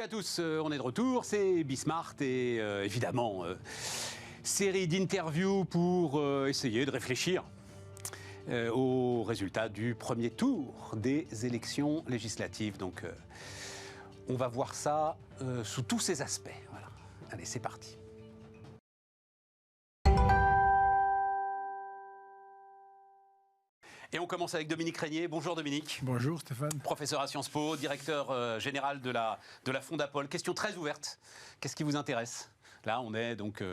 à tous, on est de retour, c'est Bismart et évidemment, série d'interviews pour essayer de réfléchir aux résultats du premier tour des élections législatives. Donc on va voir ça sous tous ses aspects. Voilà. Allez, c'est parti. Et on commence avec Dominique Régnier. Bonjour Dominique. Bonjour Stéphane. Professeur à Sciences Po, directeur général de la Fondapol. Question très ouverte. Qu'est-ce qui vous intéresse? Là, on est donc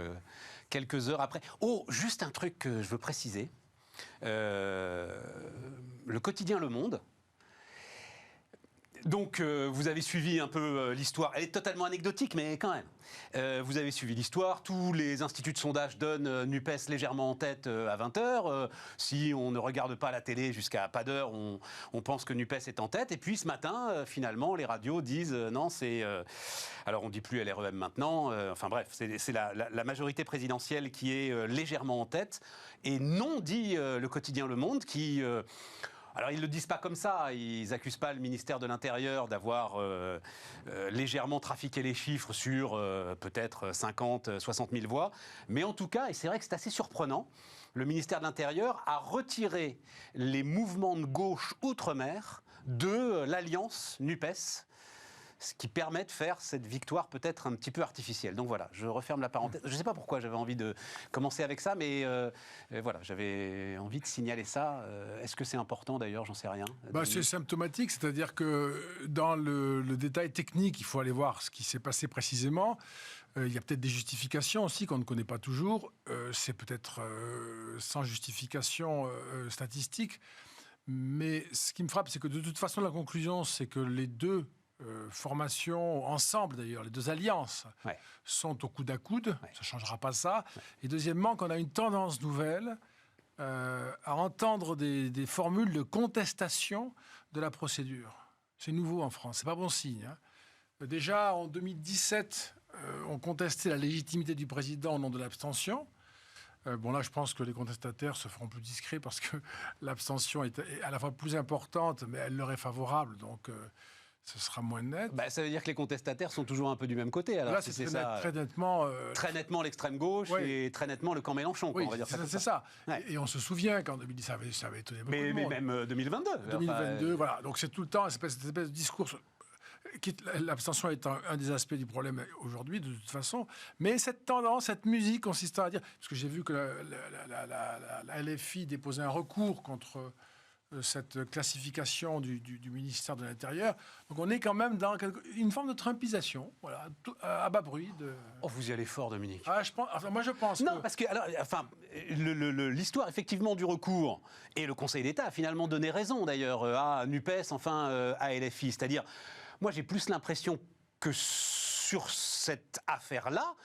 quelques heures après. Oh, juste un truc que je veux préciser. Le quotidien Le Monde. Donc, vous avez suivi un peu l'histoire. Elle est totalement anecdotique, mais quand même. Vous avez suivi l'histoire. Tous les instituts de sondage donnent NUPES légèrement en tête à 20h. Si on ne regarde pas la télé jusqu'à pas d'heure, on pense que NUPES est en tête. Et puis, ce matin, finalement, les radios disent non, c'est... alors, on ne dit plus LREM maintenant. Enfin bref, c'est la majorité présidentielle qui est légèrement en tête. Et non, dit le quotidien Le Monde, qui... alors, ils ne le disent pas comme ça, ils n'accusent pas le ministère de l'Intérieur d'avoir légèrement trafiqué les chiffres sur peut-être 50, 60 000 voix. Mais en tout cas, et c'est vrai que c'est assez surprenant, le ministère de l'Intérieur a retiré les mouvements de gauche outre-mer de l'alliance NUPES, ce qui permet de faire cette victoire peut-être un petit peu artificielle. Donc voilà, je referme la parenthèse. Je ne sais pas pourquoi j'avais envie de commencer avec ça, mais voilà, j'avais envie de signaler ça. Est-ce que c'est important d'ailleurs? J'en sais rien. C'est symptomatique, c'est-à-dire que dans le détail technique, il faut aller voir ce qui s'est passé précisément. Il y a peut-être des justifications aussi qu'on ne connaît pas toujours. C'est peut-être sans justification statistique. Mais ce qui me frappe, c'est que de toute façon, la conclusion, c'est que les deux formations ensemble d'ailleurs, les deux alliances sont au coude à coude, ça ne changera pas ça. Et deuxièmement, qu'on a une tendance nouvelle à entendre des formules de contestation de la procédure. C'est nouveau en France, c'est pas bon signe. Déjà en 2017, on contestait la légitimité du président au nom de l'abstention. Bon là, je pense que les contestataires se feront plus discrets parce que l'abstention est à la fois plus importante, mais elle leur est favorable, donc... ce sera moins net. Ça veut dire que les contestataires sont toujours un peu du même côté. Alors, là, c'est très nettement... Très nettement l'extrême gauche et très nettement le camp Mélenchon. Oui, on va dire c'est ça. Ouais. Et on se souvient qu'en 2010, ça avait étonné beaucoup de monde. Mais même 2022. 2022, voilà. Donc c'est tout le temps cette espèce de discours... L'abstention est un des aspects du problème aujourd'hui, de toute façon. Mais cette tendance, cette musique consistant à dire... Parce que j'ai vu que la LFI déposait un recours contre... cette classification du ministère de l'Intérieur. Donc on est quand même dans une forme de trumpisation, voilà, à bas bruit. Oh, vous y allez fort, Dominique. Moi je pense non, parce que alors, l'histoire effectivement du recours, et le Conseil d'État a finalement donné raison d'ailleurs à NUPES, à LFI. C'est-à-dire, moi j'ai plus l'impression que sur cette affaire-là,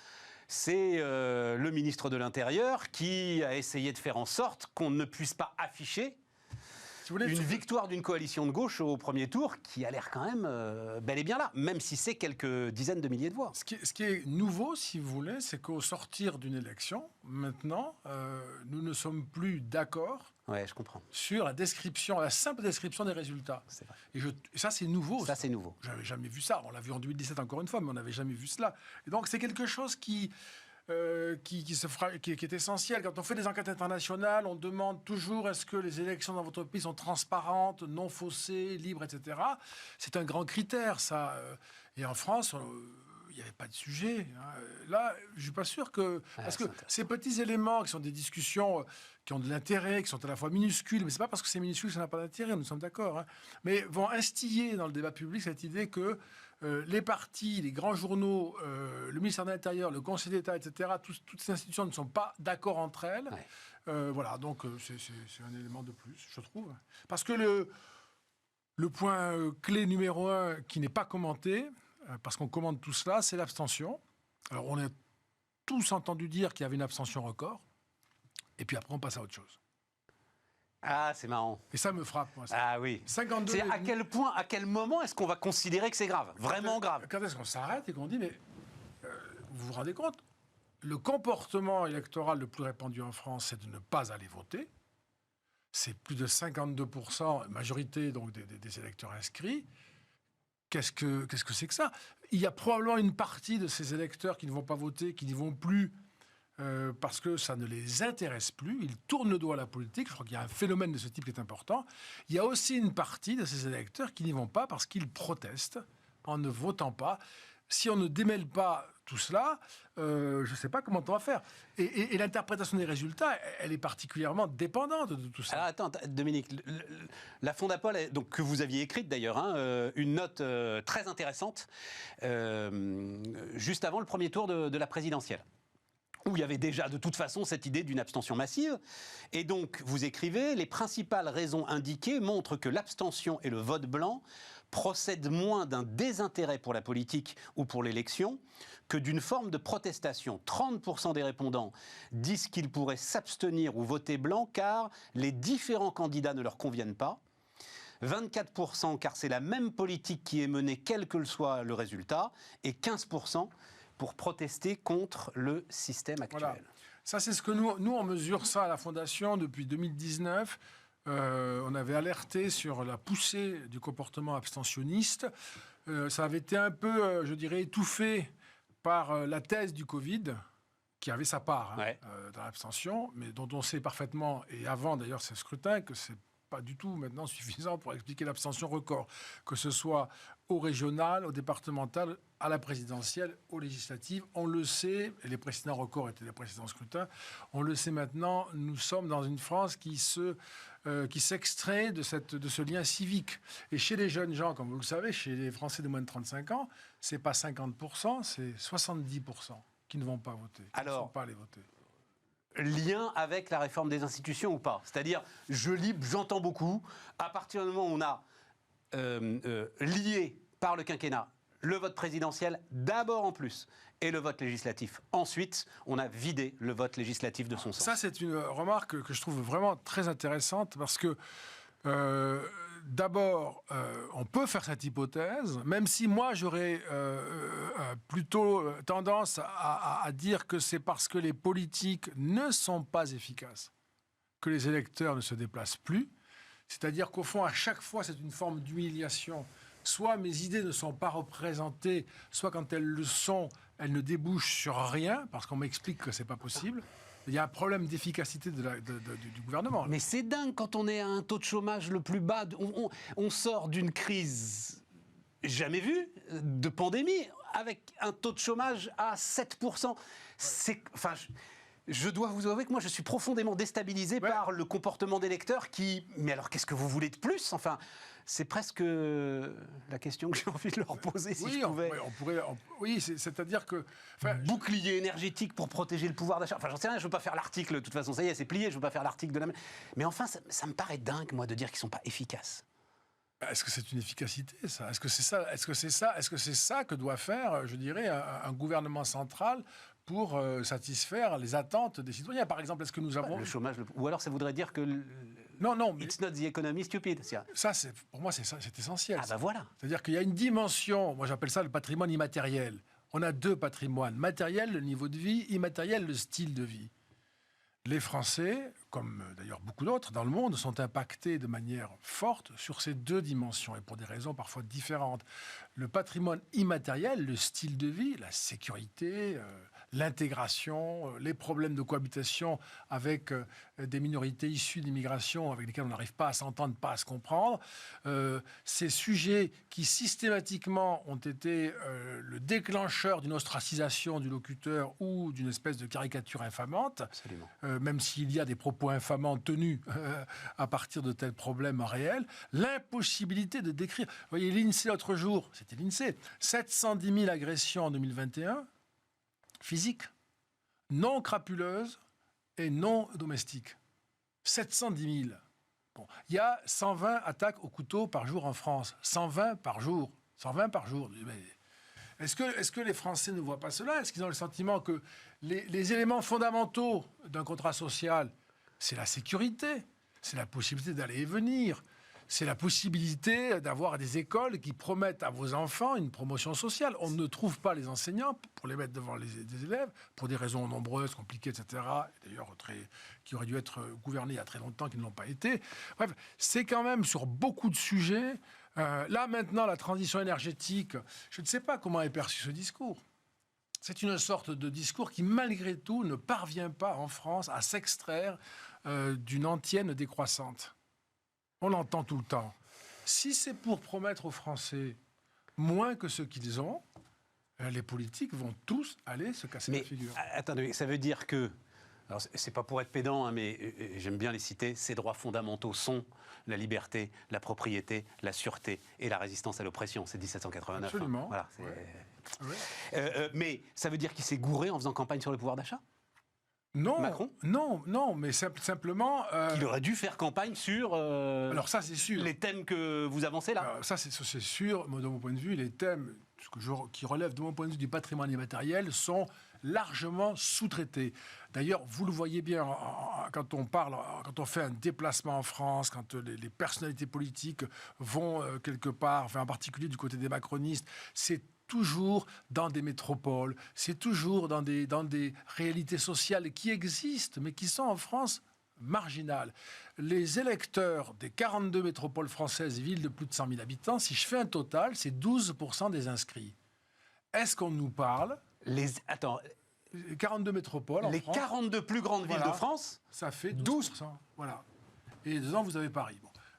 c'est le ministre de l'Intérieur qui a essayé de faire en sorte qu'on ne puisse pas afficher une victoire d'une coalition de gauche au premier tour qui a l'air quand même bel et bien là, même si c'est quelques dizaines de milliers de voix. Ce qui est nouveau, si vous voulez, c'est qu'au sortir d'une élection, maintenant, nous ne sommes plus d'accord je comprends. sur la simple description des résultats. C'est vrai. Et ça, c'est nouveau. C'est nouveau. J'avais jamais vu ça. On l'a vu en 2017 encore une fois, mais on n'avait jamais vu cela. Et donc, c'est quelque chose qui est essentiel. Quand on fait des enquêtes internationales, on demande toujours est-ce que les élections dans votre pays sont transparentes, non faussées, libres, etc. C'est un grand critère, ça. Et en France, il n'y avait pas de sujet. Là, je ne suis pas sûr que... Parce que ces petits éléments qui sont des discussions qui ont de l'intérêt, qui sont à la fois minuscules, mais ce n'est pas parce que c'est minuscule que ça n'a pas d'intérêt, nous sommes d'accord, mais vont instiller dans le débat public cette idée que les partis, les grands journaux, le ministère de l'Intérieur, le Conseil d'État, etc., toutes ces institutions ne sont pas d'accord entre elles. Voilà, donc c'est un élément de plus, je trouve. Parce que le point clé numéro 1 qui n'est pas commenté, parce qu'on commande tout cela, c'est l'abstention. Alors, on a tous entendu dire qu'il y avait une abstention record, et puis après, on passe à autre chose. Ah, c'est marrant. Et ça me frappe, moi. Ça. Ah oui. 52 c'est à quel point, à quel moment est-ce qu'on va considérer que c'est grave? Vraiment grave? Quand est-ce qu'on s'arrête et qu'on dit, mais vous vous rendez compte? Le comportement électoral le plus répandu en France, c'est de ne pas aller voter. C'est plus de 52%, majorité donc des électeurs inscrits. Qu'est-ce que c'est que ça? Il y a probablement une partie de ces électeurs qui ne vont pas voter, qui n'y vont plus parce que ça ne les intéresse plus. Ils tournent le dos à la politique. Je crois qu'il y a un phénomène de ce type qui est important. Il y a aussi une partie de ces électeurs qui n'y vont pas parce qu'ils protestent en ne votant pas. Si on ne démêle pas tout cela, je ne sais pas comment on va faire. Et l'interprétation des résultats, elle est particulièrement dépendante de tout ça. Alors attends, Dominique, la Fondapol, donc, que vous aviez écrite d'ailleurs, une note très intéressante, juste avant le premier tour de la présidentielle, où il y avait déjà de toute façon cette idée d'une abstention massive. Et donc, vous écrivez, les principales raisons indiquées montrent que l'abstention et le vote blanc procèdent moins d'un désintérêt pour la politique ou pour l'élection que d'une forme de protestation. 30% des répondants disent qu'ils pourraient s'abstenir ou voter blanc car les différents candidats ne leur conviennent pas. 24% car c'est la même politique qui est menée quel que soit le résultat. Et 15% pour protester contre le système actuel. Voilà. Ça, c'est ce que nous, on mesure ça à la Fondation depuis 2019. On avait alerté sur la poussée du comportement abstentionniste. Ça avait été un peu, je dirais, étouffé par la thèse du Covid, qui avait sa part dans l'abstention, mais dont on sait parfaitement, et avant d'ailleurs ce scrutin, que c'est pas du tout maintenant suffisant pour expliquer l'abstention record, que ce soit au régional, au départemental, à la présidentielle, aux législatives. On le sait, et les précédents records étaient les précédents scrutins, on le sait maintenant, nous sommes dans une France qui s'extrait de ce lien civique. Et chez les jeunes gens, comme vous le savez, chez les Français de moins de 35 ans, c'est pas 50%, c'est 70% qui ne vont pas voter, qui ne sont pas allés voter. Lien avec la réforme des institutions ou pas? C'est-à-dire, j'entends beaucoup, à partir du moment où on a lié par le quinquennat le vote présidentiel d'abord en plus et le vote législatif. Ensuite, on a vidé le vote législatif de son sens. Ça, c'est une remarque que je trouve vraiment très intéressante parce que d'abord, on peut faire cette hypothèse, même si moi, j'aurais plutôt tendance à dire que c'est parce que les politiques ne sont pas efficaces que les électeurs ne se déplacent plus. C'est-à-dire qu'au fond, à chaque fois, c'est une forme d'humiliation. Soit mes idées ne sont pas représentées, soit quand elles le sont, elles ne débouchent sur rien, parce qu'on m'explique que ce n'est pas possible. Il y a un problème d'efficacité du gouvernement. Mais c'est dingue quand on est à un taux de chômage le plus bas. On sort d'une crise jamais vue, de pandémie, avec un taux de chômage à 7%. Je dois vous avouer que moi, je suis profondément déstabilisé par le comportement des lecteurs qui... Mais alors, qu'est-ce que vous voulez de plus? Enfin, c'est presque la question que j'ai envie de leur poser, si je pouvais. Oui, c'est-à-dire que... Bouclier énergétique pour protéger le pouvoir d'achat. Enfin, j'en sais rien, je ne veux pas faire l'article, de toute façon, ça y est, c'est plié, je ne veux pas faire l'article de la... Mais enfin, ça me paraît dingue, moi, de dire qu'ils ne sont pas efficaces. Est-ce que c'est une efficacité, ça? Est-ce que c'est ça que doit faire, je dirais, un gouvernement central pour satisfaire les attentes des citoyens? Par exemple, est-ce que nous avons... Le chômage... Ou alors ça voudrait dire que... Non, mais... It's not the economy stupid. Ça, pour moi, c'est essentiel. Ah ben voilà. C'est-à-dire qu'il y a une dimension, moi j'appelle ça le patrimoine immatériel. On a deux patrimoines. Matériel, le niveau de vie, immatériel, le style de vie. Les Français, comme d'ailleurs beaucoup d'autres dans le monde, sont impactés de manière forte sur ces deux dimensions et pour des raisons parfois différentes. Le patrimoine immatériel, le style de vie, la sécurité, l'intégration, les problèmes de cohabitation avec des minorités issues d'immigration avec lesquelles on n'arrive pas à s'entendre, pas à se comprendre. Ces sujets qui systématiquement ont été le déclencheur d'une ostracisation du locuteur ou d'une espèce de caricature infamante. Absolument. Même s'il y a des propos infamants tenus à partir de tels problèmes réels, l'impossibilité de décrire. Vous voyez, l'INSEE l'autre jour, c'était l'INSEE, 710 000 agressions en 2021, physiques, non crapuleuses et non domestiques. 710 000. Bon. Il y a 120 attaques au couteau par jour en France. 120 par jour. 120 par jour. Mais est-ce que les Français ne voient pas cela? Est-ce qu'ils ont le sentiment que les éléments fondamentaux d'un contrat social, c'est la sécurité, c'est la possibilité d'aller et venir, c'est la possibilité d'avoir des écoles qui promettent à vos enfants une promotion sociale. On ne trouve pas les enseignants pour les mettre devant des élèves, pour des raisons nombreuses, compliquées, etc., d'ailleurs qui auraient dû être gouvernées il y a très longtemps, qui ne l'ont pas été. Bref, c'est quand même sur beaucoup de sujets Là, maintenant, la transition énergétique, je ne sais pas comment est perçu ce discours. C'est une sorte de discours qui, malgré tout, ne parvient pas en France à s'extraire d'une antienne décroissante. On l'entend tout le temps. Si c'est pour promettre aux Français moins que ce qu'ils ont, les politiques vont tous aller se casser la figure. Attendez, ça veut dire que, alors c'est pas pour être pédant, hein, mais j'aime bien les citer, ces droits fondamentaux sont la liberté, la propriété, la sûreté et la résistance à l'oppression. C'est 1789. Absolument. Hein. Voilà, Ouais. mais ça veut dire qu'il s'est gouré en faisant campagne sur le pouvoir d'achat ? Non, Macron ? non, mais simplement... Il aurait dû faire campagne sur alors ça, c'est sûr. les thèmes que vous avancez là. Ça, c'est sûr. De mon point de vue, les thèmes qui relèvent de mon point de vue du patrimoine immatériel sont largement sous-traités. D'ailleurs, vous le voyez bien quand on fait un déplacement en France, quand les personnalités politiques vont quelque part, enfin, en particulier du côté des macronistes, c'est toujours dans des métropoles, c'est toujours dans des réalités sociales qui existent, mais qui sont en France marginales. Les électeurs des 42 métropoles françaises, villes de plus de 100 000 habitants, si je fais un total, c'est 12% des inscrits. Est-ce qu'on nous parle... Attends, 42 métropoles en les France, 42 plus grandes villes de France, ça fait 12%. Voilà. Et dedans, vous avez Paris,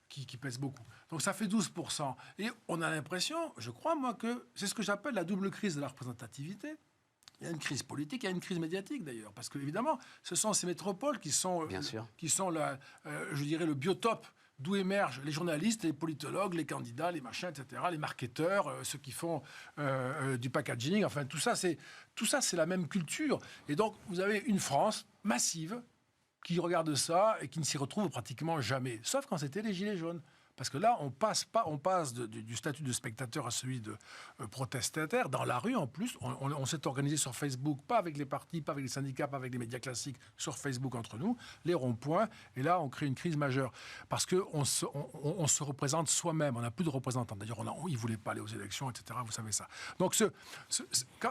qui pèse beaucoup. Donc ça fait 12%. Et on a l'impression, je crois, moi, que c'est ce que j'appelle la double crise de la représentativité. Il y a une crise politique, il y a une crise médiatique, d'ailleurs. Parce que, évidemment, ce sont ces métropoles qui sont je dirais, le biotope d'où émergent les journalistes, les politologues, les candidats, les machins, etc., les marketeurs, ceux qui font du packaging. Enfin, tout ça, c'est la même culture. Et donc, vous avez une France massive qui regarde ça et qui ne s'y retrouve pratiquement jamais. Sauf quand c'était les Gilets jaunes. Parce que là, on passe du statut de spectateur à celui de protestataire. Dans la rue, en plus, on s'est organisé sur Facebook, pas avec les partis, pas avec les syndicats, pas avec les médias classiques, sur Facebook entre nous, les ronds-points. Et là, on crée une crise majeure. Parce qu'on se représente soi-même. On n'a plus de représentants. D'ailleurs, ils ne voulaient pas aller aux élections, etc. Vous savez ça. Donc,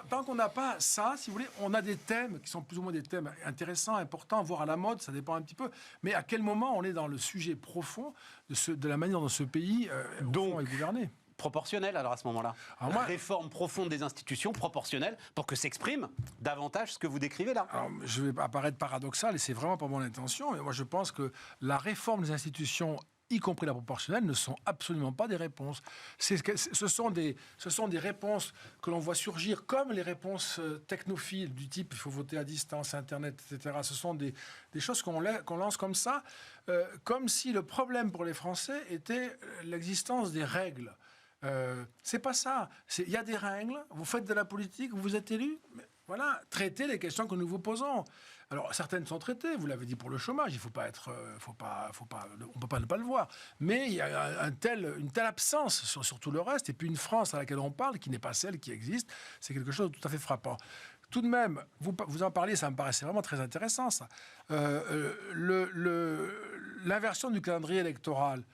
tant qu'on n'a pas ça, si vous voulez, on a des thèmes qui sont plus ou moins des thèmes intéressants, importants, voire à la mode, ça dépend un petit peu. Mais à quel moment on est dans le sujet profond de la manière dont ce pays est gouverné. Proportionnel, alors à ce moment-là. Réforme profonde des institutions, proportionnelle, pour que s'exprime davantage ce que vous décrivez là. Alors, je vais apparaître paradoxal, et c'est vraiment pas mon intention, mais moi je pense que la réforme des institutions, y compris la proportionnelle, ne sont absolument pas des réponses. Ce sont des réponses que l'on voit surgir comme les réponses technophiles du type il faut voter à distance, Internet, etc. Ce sont des choses qu'on lance comme ça, comme si le problème pour les Français était l'existence des règles. C'est pas ça. Il y a des règles, vous faites de la politique, vous êtes élu, mais voilà, traitez les questions que nous vous posons. Alors, certaines sont traitées, vous l'avez dit pour le chômage, il faut pas être, on peut pas ne pas le voir. Mais il y a une telle absence sur tout le reste, et puis une France à laquelle on parle, qui n'est pas celle qui existe, c'est quelque chose de tout à fait frappant. Tout de même, vous en parliez, ça me paraissait vraiment très intéressant, ça. L'inversion du calendrier électoral,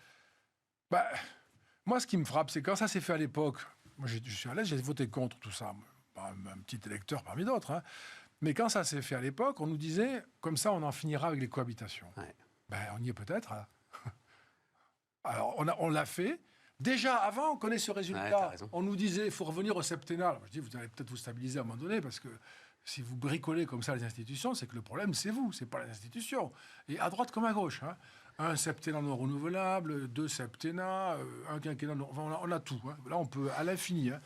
moi, ce qui me frappe, c'est quand ça s'est fait à l'époque, moi je suis à l'aise, j'ai voté contre tout ça, un petit électeur parmi d'autres, hein. Mais quand ça s'est fait à l'époque, on nous disait, comme ça, on en finira avec les cohabitations. Ouais. On y est peut-être. Hein. Alors, on l'a fait. Déjà, avant, on connaît ce résultat. Ouais, on nous disait, il faut revenir au septennat. Alors, je dis, vous allez peut-être vous stabiliser à un moment donné, parce que si vous bricolez comme ça les institutions, c'est que le problème, c'est vous, c'est pas les institutions. Et à droite comme à gauche. Hein. Un septennat non renouvelable, 2 septennats, un quinquennat non... Enfin, on a tout. Hein. Là, on peut à l'infini. Hein.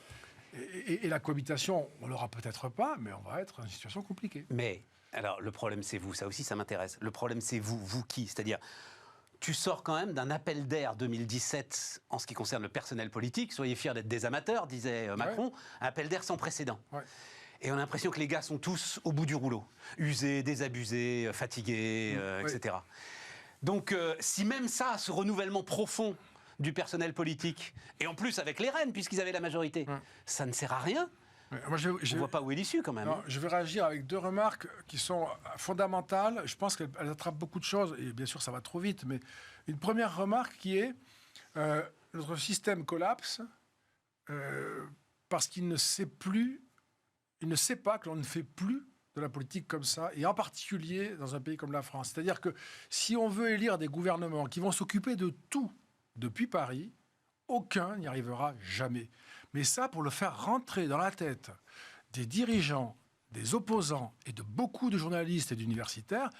Et la cohabitation, on l'aura peut-être pas, mais on va être dans une situation compliquée. Mais, alors, le problème, c'est vous. Ça aussi, ça m'intéresse. Le problème, c'est vous qui ? C'est-à-dire, tu sors quand même d'un appel d'air 2017 en ce qui concerne le personnel politique. Soyez fiers d'être des amateurs, disait Macron. Ouais. Un appel d'air sans précédent. Ouais. Et on a l'impression que les gars sont tous au bout du rouleau. Usés, désabusés, fatigués, etc. Donc, si même ça, ce renouvellement profond du personnel politique, et en plus avec les Rennes, puisqu'ils avaient la majorité, ça ne sert à rien. Moi, on ne voit pas où est l'issue, quand même. Non, je vais réagir avec 2 remarques qui sont fondamentales. Je pense qu'elles attrapent beaucoup de choses, et bien sûr, ça va trop vite, mais une première remarque qui est notre système collapse parce qu'il ne sait pas que l'on ne fait plus de la politique comme ça, et en particulier dans un pays comme la France. C'est-à-dire que si on veut élire des gouvernements qui vont s'occuper de tout depuis Paris, Aucun n'y arrivera jamais. Mais ça, pour le faire rentrer dans la tête des dirigeants, des opposants et de beaucoup de journalistes et d'universitaires,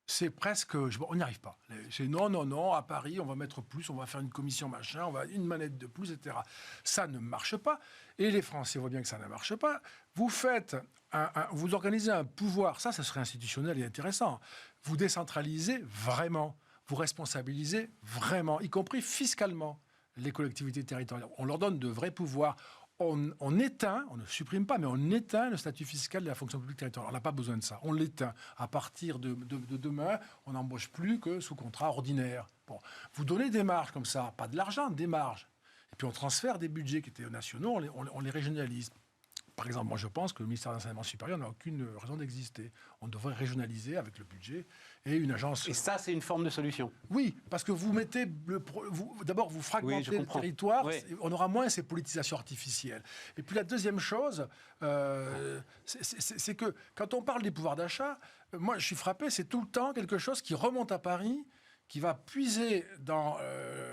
c'est presque... on n'y arrive pas. C'est non, à Paris, on va mettre plus, on va faire une commission machin, on va une manette de plus, etc. Ça ne marche pas. Et les Français voient bien que ça ne marche pas. Vous vous organisez un pouvoir, ça serait institutionnel et intéressant. Vous décentralisez vraiment, vous responsabilisez vraiment, y compris fiscalement, les collectivités territoriales. On leur donne de vrais pouvoirs. On éteint, on ne supprime pas, mais on éteint le statut fiscal de la fonction publique territoriale. On n'a pas besoin de ça. On l'éteint. À partir de demain, on n'embauche plus que sous contrat ordinaire. Bon. Vous donnez des marges comme ça, pas de l'argent, des marges. Et puis on transfère des budgets qui étaient nationaux, on les régionalise. Par exemple, moi je pense que le ministère de l'Enseignement supérieur n'a aucune raison d'exister. On devrait régionaliser avec le budget et une agence... Et ça, c'est une forme de solution. Oui, parce que vous mettez... D'abord, vous fragmentez le territoire, oui. On aura moins ces politisations artificielles. Et puis la deuxième chose, c'est que quand on parle des pouvoirs d'achat, moi je suis frappé, c'est tout le temps quelque chose qui remonte à Paris, qui va puiser dans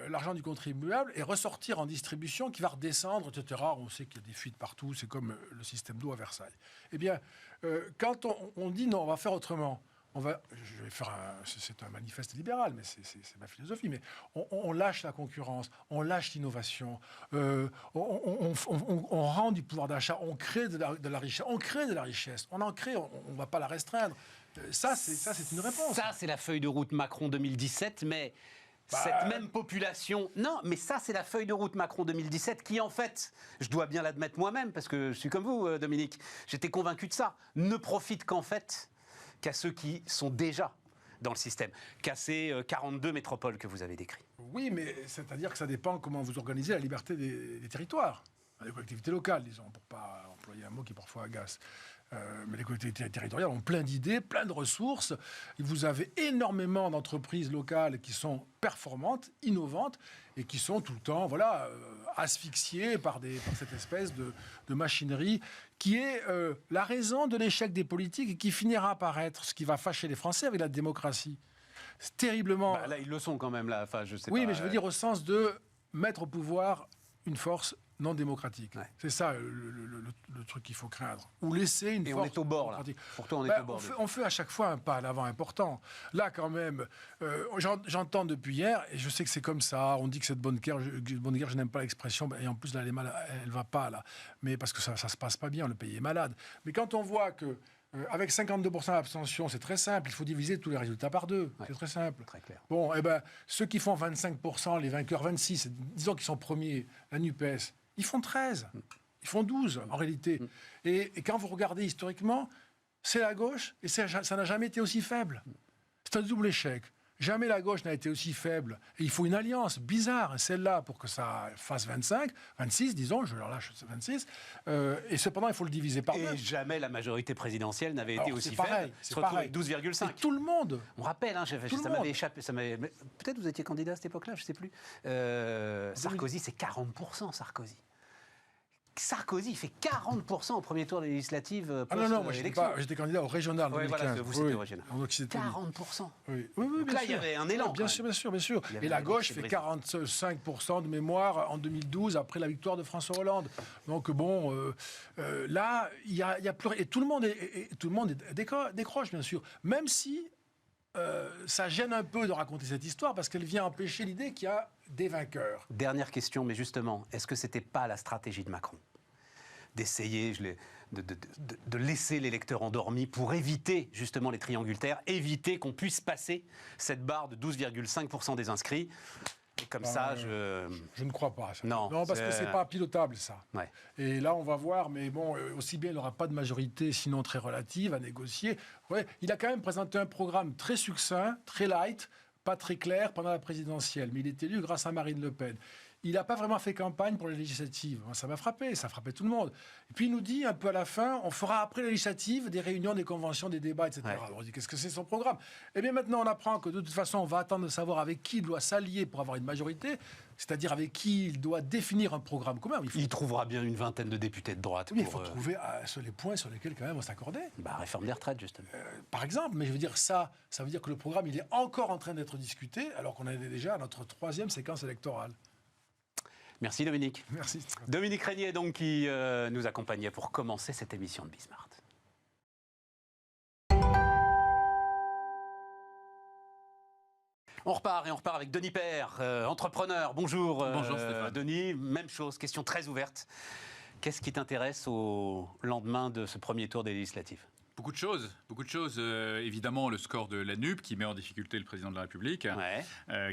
l'argent du contribuable et ressortir en distribution, qui va redescendre, etc. On sait qu'il y a des fuites partout, c'est comme le système d'eau à Versailles. Eh bien, quand on dit non, on va faire autrement, je vais faire c'est un manifeste libéral, mais c'est ma philosophie, mais on lâche la concurrence, on lâche l'innovation, on rend du pouvoir d'achat, on crée de la richesse, on en crée, on ne va pas la restreindre. Ça, c'est une réponse. Ça, c'est la feuille de route Macron 2017, mais cette même population... Non, mais ça, c'est la feuille de route Macron 2017 qui, en fait, je dois bien l'admettre moi-même, parce que je suis comme vous, Dominique, j'étais convaincu de ça, ne profite qu'à ceux qui sont déjà dans le système, qu'à ces 42 métropoles que vous avez décrites. Oui, mais c'est-à-dire que ça dépend comment vous organisez la liberté des territoires, des collectivités locales, disons, pour ne pas employer un mot qui parfois agace. Mais les collectivités territoriales ont plein d'idées, plein de ressources. Vous avez énormément d'entreprises locales qui sont performantes, innovantes, et qui sont tout le temps asphyxiées par cette espèce de machinerie qui est la raison de l'échec des politiques et qui finira par être ce qui va fâcher les Français avec la démocratie. C'est terriblement... Là, ils le sont quand même, là. Enfin, je sais oui, pas, mais je veux dire au sens de mettre au pouvoir une force non démocratique. Ouais. C'est ça le truc qu'il faut craindre. Ou laisser une force... Et on est au bord, là. Pour toi, on est au bord. On fait à chaque fois un pas à l'avant important. Là, quand même, j'entends depuis hier, et je sais que c'est comme ça, on dit que cette bonne guerre, je n'aime pas l'expression, et en plus, là, elle ne va pas, là. Mais parce que ça ne se passe pas bien, le pays est malade. Mais quand on voit que avec 52% d'abstention, c'est très simple. Il faut diviser tous les résultats par 2. Ouais, c'est très simple. Très clair. Bon, ceux qui font 25%, les vainqueurs 26, disons qu'ils sont premiers, la NUPES, ils font 13. Ils font 12, en réalité. Et quand vous regardez historiquement, c'est la gauche, et ça n'a jamais été aussi faible. C'est un double échec. Jamais la gauche n'a été aussi faible. Et il faut une alliance bizarre, celle-là, pour que ça fasse 25, 26, disons, je leur lâche 26. Et cependant, il faut le diviser par 2. Et jamais la majorité présidentielle n'avait été aussi faible. C'est pareil. 12,5. Tout le monde. On rappelle, ça m'avait échappé. Peut-être vous étiez candidat à cette époque-là, je ne sais plus. Sarkozy, c'est 40%, Sarkozy. Sarkozy, il fait 40% au premier tour des législatives. Non, moi j'étais candidat au régional en 2015. Voilà, vous c'était au régional. 40%. Oui, donc là, il y avait un élan. Bien sûr. Et la gauche fait 45% de mémoire en 2012, après la victoire de François Hollande. Donc bon, là, il y a plus... Et tout le monde décroche, bien sûr. Même si ça gêne un peu de raconter cette histoire, parce qu'elle vient empêcher l'idée qu'il y a des vainqueurs. Dernière question, mais justement, est-ce que c'était pas la stratégie de Macron d'essayer de laisser l'électeur endormi pour éviter justement les triangulaires, éviter qu'on puisse passer cette barre de 12,5% des inscrits? Et comme ça, je ne crois pas. Ça. Non, parce que c'est pas pilotable, ça. Ouais. Et là, on va voir, mais bon, aussi bien, il n'aura pas de majorité, sinon très relative, à négocier. Ouais, il a quand même présenté un programme très succinct, très light, pas très clair pendant la présidentielle, mais il est élu grâce à Marine Le Pen. Il n'a pas vraiment fait campagne pour les législatives. Ça m'a frappé, ça a frappé tout le monde. Et puis il nous dit un peu à la fin, on fera après les législatives des réunions, des conventions, des débats, etc. Ouais. Alors on dit, qu'est-ce que c'est son programme? Eh bien maintenant on apprend que de toute façon on va attendre de savoir avec qui il doit s'allier pour avoir une majorité, c'est-à-dire avec qui il doit définir un programme commun. Il trouvera bien une vingtaine de députés de droite. Oui, il faut trouver les points sur lesquels quand même on s'accordait. Réforme des retraites justement. Par exemple, mais je veux dire ça veut dire que le programme il est encore en train d'être discuté alors qu'on est déjà à notre 3e séquence électorale. Merci Dominique. Merci. Dominique Régnier, donc, qui nous accompagnait pour commencer cette émission de Bismart. On repart avec Denis Père, entrepreneur. Bonjour, Bonjour Stéphane. Denis. Même chose, question très ouverte. Qu'est-ce qui t'intéresse au lendemain de ce premier tour des législatives ? Beaucoup de choses. Évidemment, le score de la NUP qui met en difficulté le président de la République,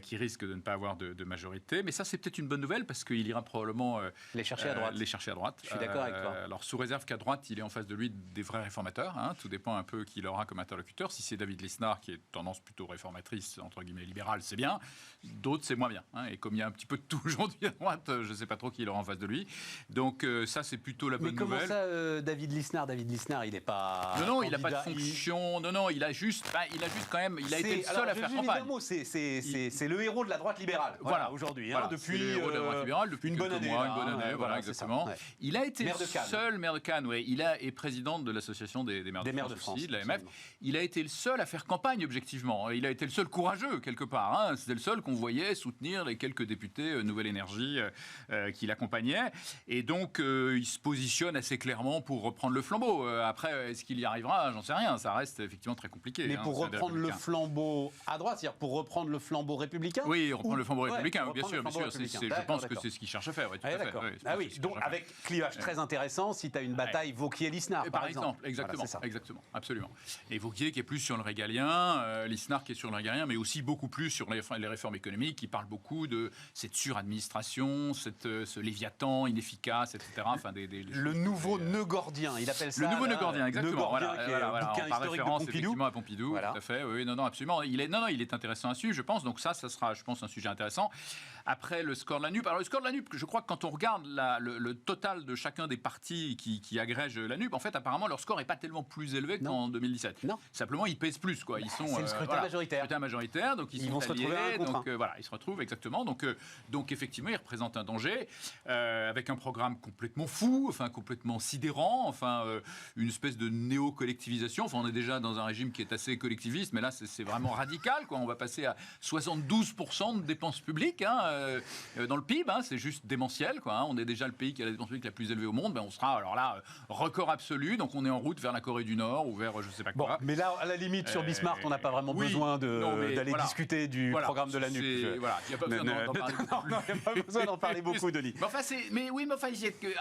qui risque de ne pas avoir de majorité. Mais ça, c'est peut-être une bonne nouvelle parce qu'il ira probablement les chercher à droite. Je suis d'accord avec toi. Alors, sous réserve qu'à droite, il est en face de lui des vrais réformateurs. Tout dépend un peu qui il aura comme interlocuteur. Si c'est David Lisnard, qui est tendance plutôt réformatrice, entre guillemets libérale, c'est bien. D'autres, c'est moins bien. Et comme il y a un petit peu de tout aujourd'hui à droite, je ne sais pas trop qui il aura en face de lui. Donc, ça, c'est plutôt la bonne nouvelle. Mais comment ça, David Lisnard, il n'est pas... Non, il n'a pas de fonction. Non, il a juste quand même. Il a été le seul à faire campagne. C'est le héros de la droite libérale. Voilà, aujourd'hui. Depuis le héros de la droite libérale depuis une bonne année. Voilà, exactement. Il a été seul maire de Cannes. Il est président de l'association des maires de France aussi, de l'AMF. Il a été le seul à faire campagne objectivement. Il a été le seul courageux quelque part. C'était le seul qu'on voyait soutenir les quelques députés Nouvelle Énergie qui l'accompagnaient. Et donc il se positionne assez clairement pour reprendre le flambeau. Après, est-ce qu'il y arrivera ? J'en sais rien, ça reste effectivement très compliqué. Mais pour reprendre le flambeau à droite, c'est-à-dire pour reprendre le flambeau républicain ? Oui, reprendre le flambeau républicain, bien sûr. Je pense que c'est ce qu'il cherche à faire. Donc avec clivage très intéressant, si tu as une bataille Vauquier-Lisnard, par exemple. Exactement, absolument. Et Vauquier qui est plus sur le régalien, Lisnard qui est sur le régalien, mais aussi beaucoup plus sur les réformes économiques, qui parle beaucoup de cette suradministration, ce léviathan inefficace, etc. Le nouveau nœud gordien, il appelle ça. Le nouveau nœud gordien, exactement. Bouquin par historique référence de Pompidou. Effectivement à Pompidou, tout à fait. Oui, non, absolument. Il est intéressant à suivre, je pense. Donc ça sera, je pense, un sujet intéressant. Après, le score de la NUP. Alors le score de la NUP, je crois que quand on regarde le total de chacun des partis qui agrègent la NUP, en fait, apparemment, leur score n'est pas tellement plus élevé qu'en 2017. Non. Simplement, ils pèsent plus, quoi. C'est le scrutin majoritaire. Scrutin majoritaire, donc ils sont vont alliés, se retrouver donc ils se retrouvent exactement. Donc effectivement, ils représentent un danger avec un programme complètement fou, complètement sidérant, une espèce de néo-collectivisation. On est déjà dans un régime qui est assez collectiviste, mais là, c'est vraiment radical, quoi. On va passer à 72% de dépenses publiques dans le PIB. C'est juste démentiel, quoi. On est déjà le pays qui a la dépense publique la plus élevée au monde. On sera, alors là, record absolu. Donc, on est en route vers la Corée du Nord ou vers je sais pas quoi. Mais là, à la limite, sur Bismart, on n'a pas vraiment besoin d'aller discuter du programme de la NUP. Il n'y a pas besoin d'en parler beaucoup. Non, il n'y a pas besoin d'en parler beaucoup, Denis.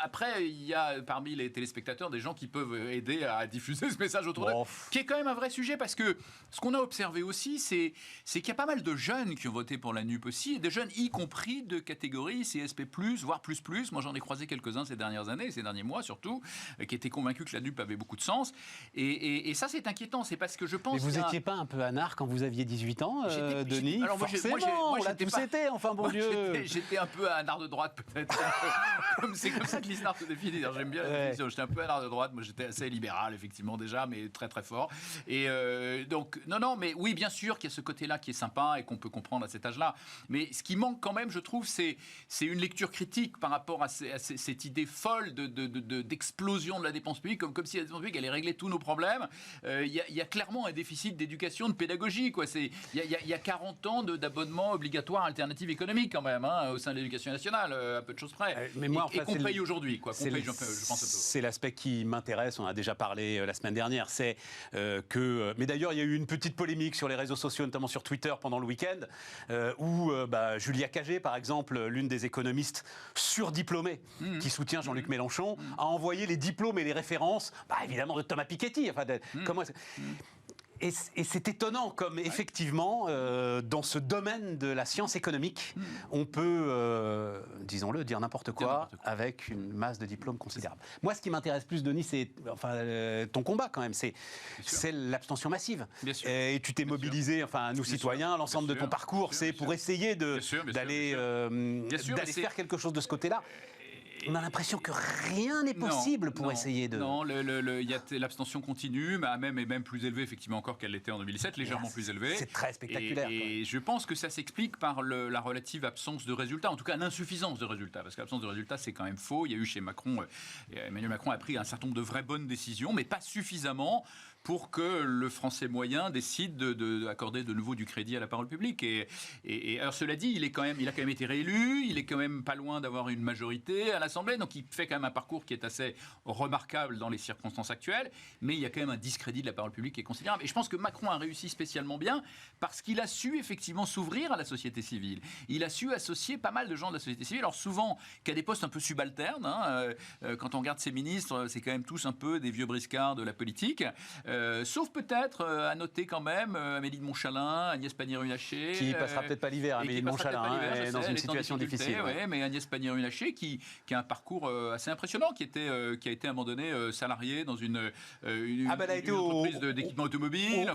Après, il y a parmi les téléspectateurs des gens qui peuvent aider à diffuser ce message autour d'eux, qui est quand même un vrai sujet, parce que ce qu'on a observé aussi, c'est qu'il y a pas mal de jeunes qui ont voté pour la NUP aussi, et des jeunes y compris de catégorie CSP+, voire plus. Moi, j'en ai croisé quelques-uns ces dernières années, ces derniers mois surtout, qui étaient convaincus que la NUP avait beaucoup de sens. Et ça, c'est inquiétant. C'est parce que je pense... Mais vous n'étiez pas un peu anard quand vous aviez 18 ans, Denis ? Alors, forcément, on l'a tous été, enfin, bon Dieu. J'étais un peu un art de droite, peut-être. C'est comme ça que Lisnard se définit. J'aime bien la définition. J'étais un peu un art de droite. Moi, j'étais assez libéral, effectivement, déjà, mais très, très fort. Et donc, non, mais oui, bien sûr qu'il y a ce côté-là qui est sympa et qu'on peut comprendre à cet âge-là. Mais ce qui manque quand même, je trouve, c'est une lecture critique par rapport à cette idée folle d'explosion de la dépense publique, comme si la dépense publique allait régler tous nos problèmes. Il y a clairement un déficit d'éducation, de pédagogie, quoi. Il y a 40 ans d'abonnement obligatoire alternative économique, quand même, au sein de l'éducation nationale, à peu de choses près. Mais moi, et qu'on paye aujourd'hui, quoi. C'est l'aspect qui m'intéresse, on en a déjà parlé la semaine dernière, c'est que... Mais d'ailleurs, il y a eu une petite polémique sur les réseaux sociaux, notamment sur Twitter pendant le week-end, où Julia Cagé, par exemple, l'une des économistes surdiplômées qui soutient Jean-Luc Mélenchon, a envoyé les diplômes et les références, évidemment, de Thomas Piketty. Et c'est étonnant comme, effectivement, dans ce domaine de la science économique, on peut, disons-le, dire n'importe quoi avec une masse de diplômes considérable. Moi, ce qui m'intéresse plus, Denis, c'est ton combat, quand même, c'est l'abstention massive. Et tu t'es mobilisé, nous citoyens, l'ensemble de ton parcours, c'est pour essayer d'aller faire quelque chose de ce côté-là. On a l'impression que rien n'est possible pour essayer de... Non, l'abstention continue, mais même plus élevée, effectivement, encore qu'elle l'était en 2017, légèrement plus élevée. C'est très spectaculaire. Et je pense que ça s'explique par la relative absence de résultats, en tout cas l'insuffisance de résultats, parce que l'absence de résultats, c'est quand même faux. Il y a eu chez Macron, Emmanuel Macron a pris un certain nombre de vraies bonnes décisions, mais pas suffisamment pour que le Français moyen décide d'accorder de nouveau du crédit à la parole publique. Et alors cela dit, il a quand même été réélu, il est quand même pas loin d'avoir une majorité à l'Assemblée, donc il fait quand même un parcours qui est assez remarquable dans les circonstances actuelles, mais il y a quand même un discrédit de la parole publique qui est considérable. Et je pense que Macron a réussi spécialement bien parce qu'il a su effectivement s'ouvrir à la société civile. Il a su associer pas mal de gens de la société civile, alors souvent qu'à des postes un peu subalternes. Quand on regarde ses ministres, c'est quand même tous un peu des vieux briscards de la politique. Sauf peut-être, à noter quand même, Amélie de Montchalin, Agnès Pannier-Runacher. Qui passera peut-être pas l'hiver, Amélie de Montchalin, est dans une situation difficile. Ouais, mais Agnès Pannier-Runacher qui a un parcours assez impressionnant, qui a été à un moment donné salariée dans une entreprise d'équipement automobile.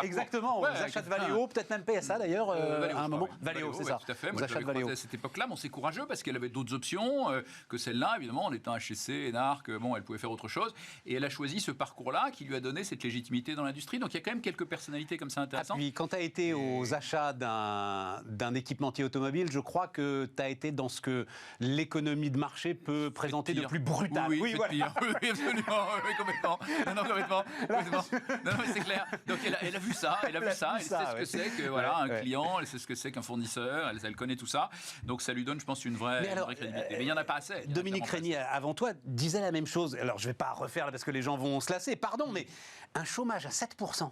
Exactement, aux achats de Valeo, peut-être même PSA d'ailleurs, à un moment. Valeo, c'est ça. Tout à fait. Moi, je l'avais croisée à cette époque-là, mais c'est courageux parce qu'elle avait d'autres options que celle-là, évidemment, en étant HEC, ENARC, elle pouvait faire autre chose. Et elle a choisi ce parcours-là qui lui a donné cette légitimité dans l'industrie. Donc il y a quand même quelques personnalités comme ça intéressantes. Puis quand tu as été aux achats d'un équipementier automobile, je crois que tu as été dans ce que l'économie de marché peut présenter de plus brutal. Oui, voilà. Pire. Oui, absolument, oui, complètement. Non, mais c'est clair. Donc elle a vu ça, elle sait ce que c'est que un client, elle sait ce que c'est qu'un fournisseur, elle connaît tout ça. Donc ça lui donne, je pense, une vraie crédibilité. Mais il n'y en a pas assez. Dominique Régnier, avant toi, disait la même chose. Alors je ne vais pas refaire là parce que les gens vont se lasser, pardon, mais un chômage à 7%,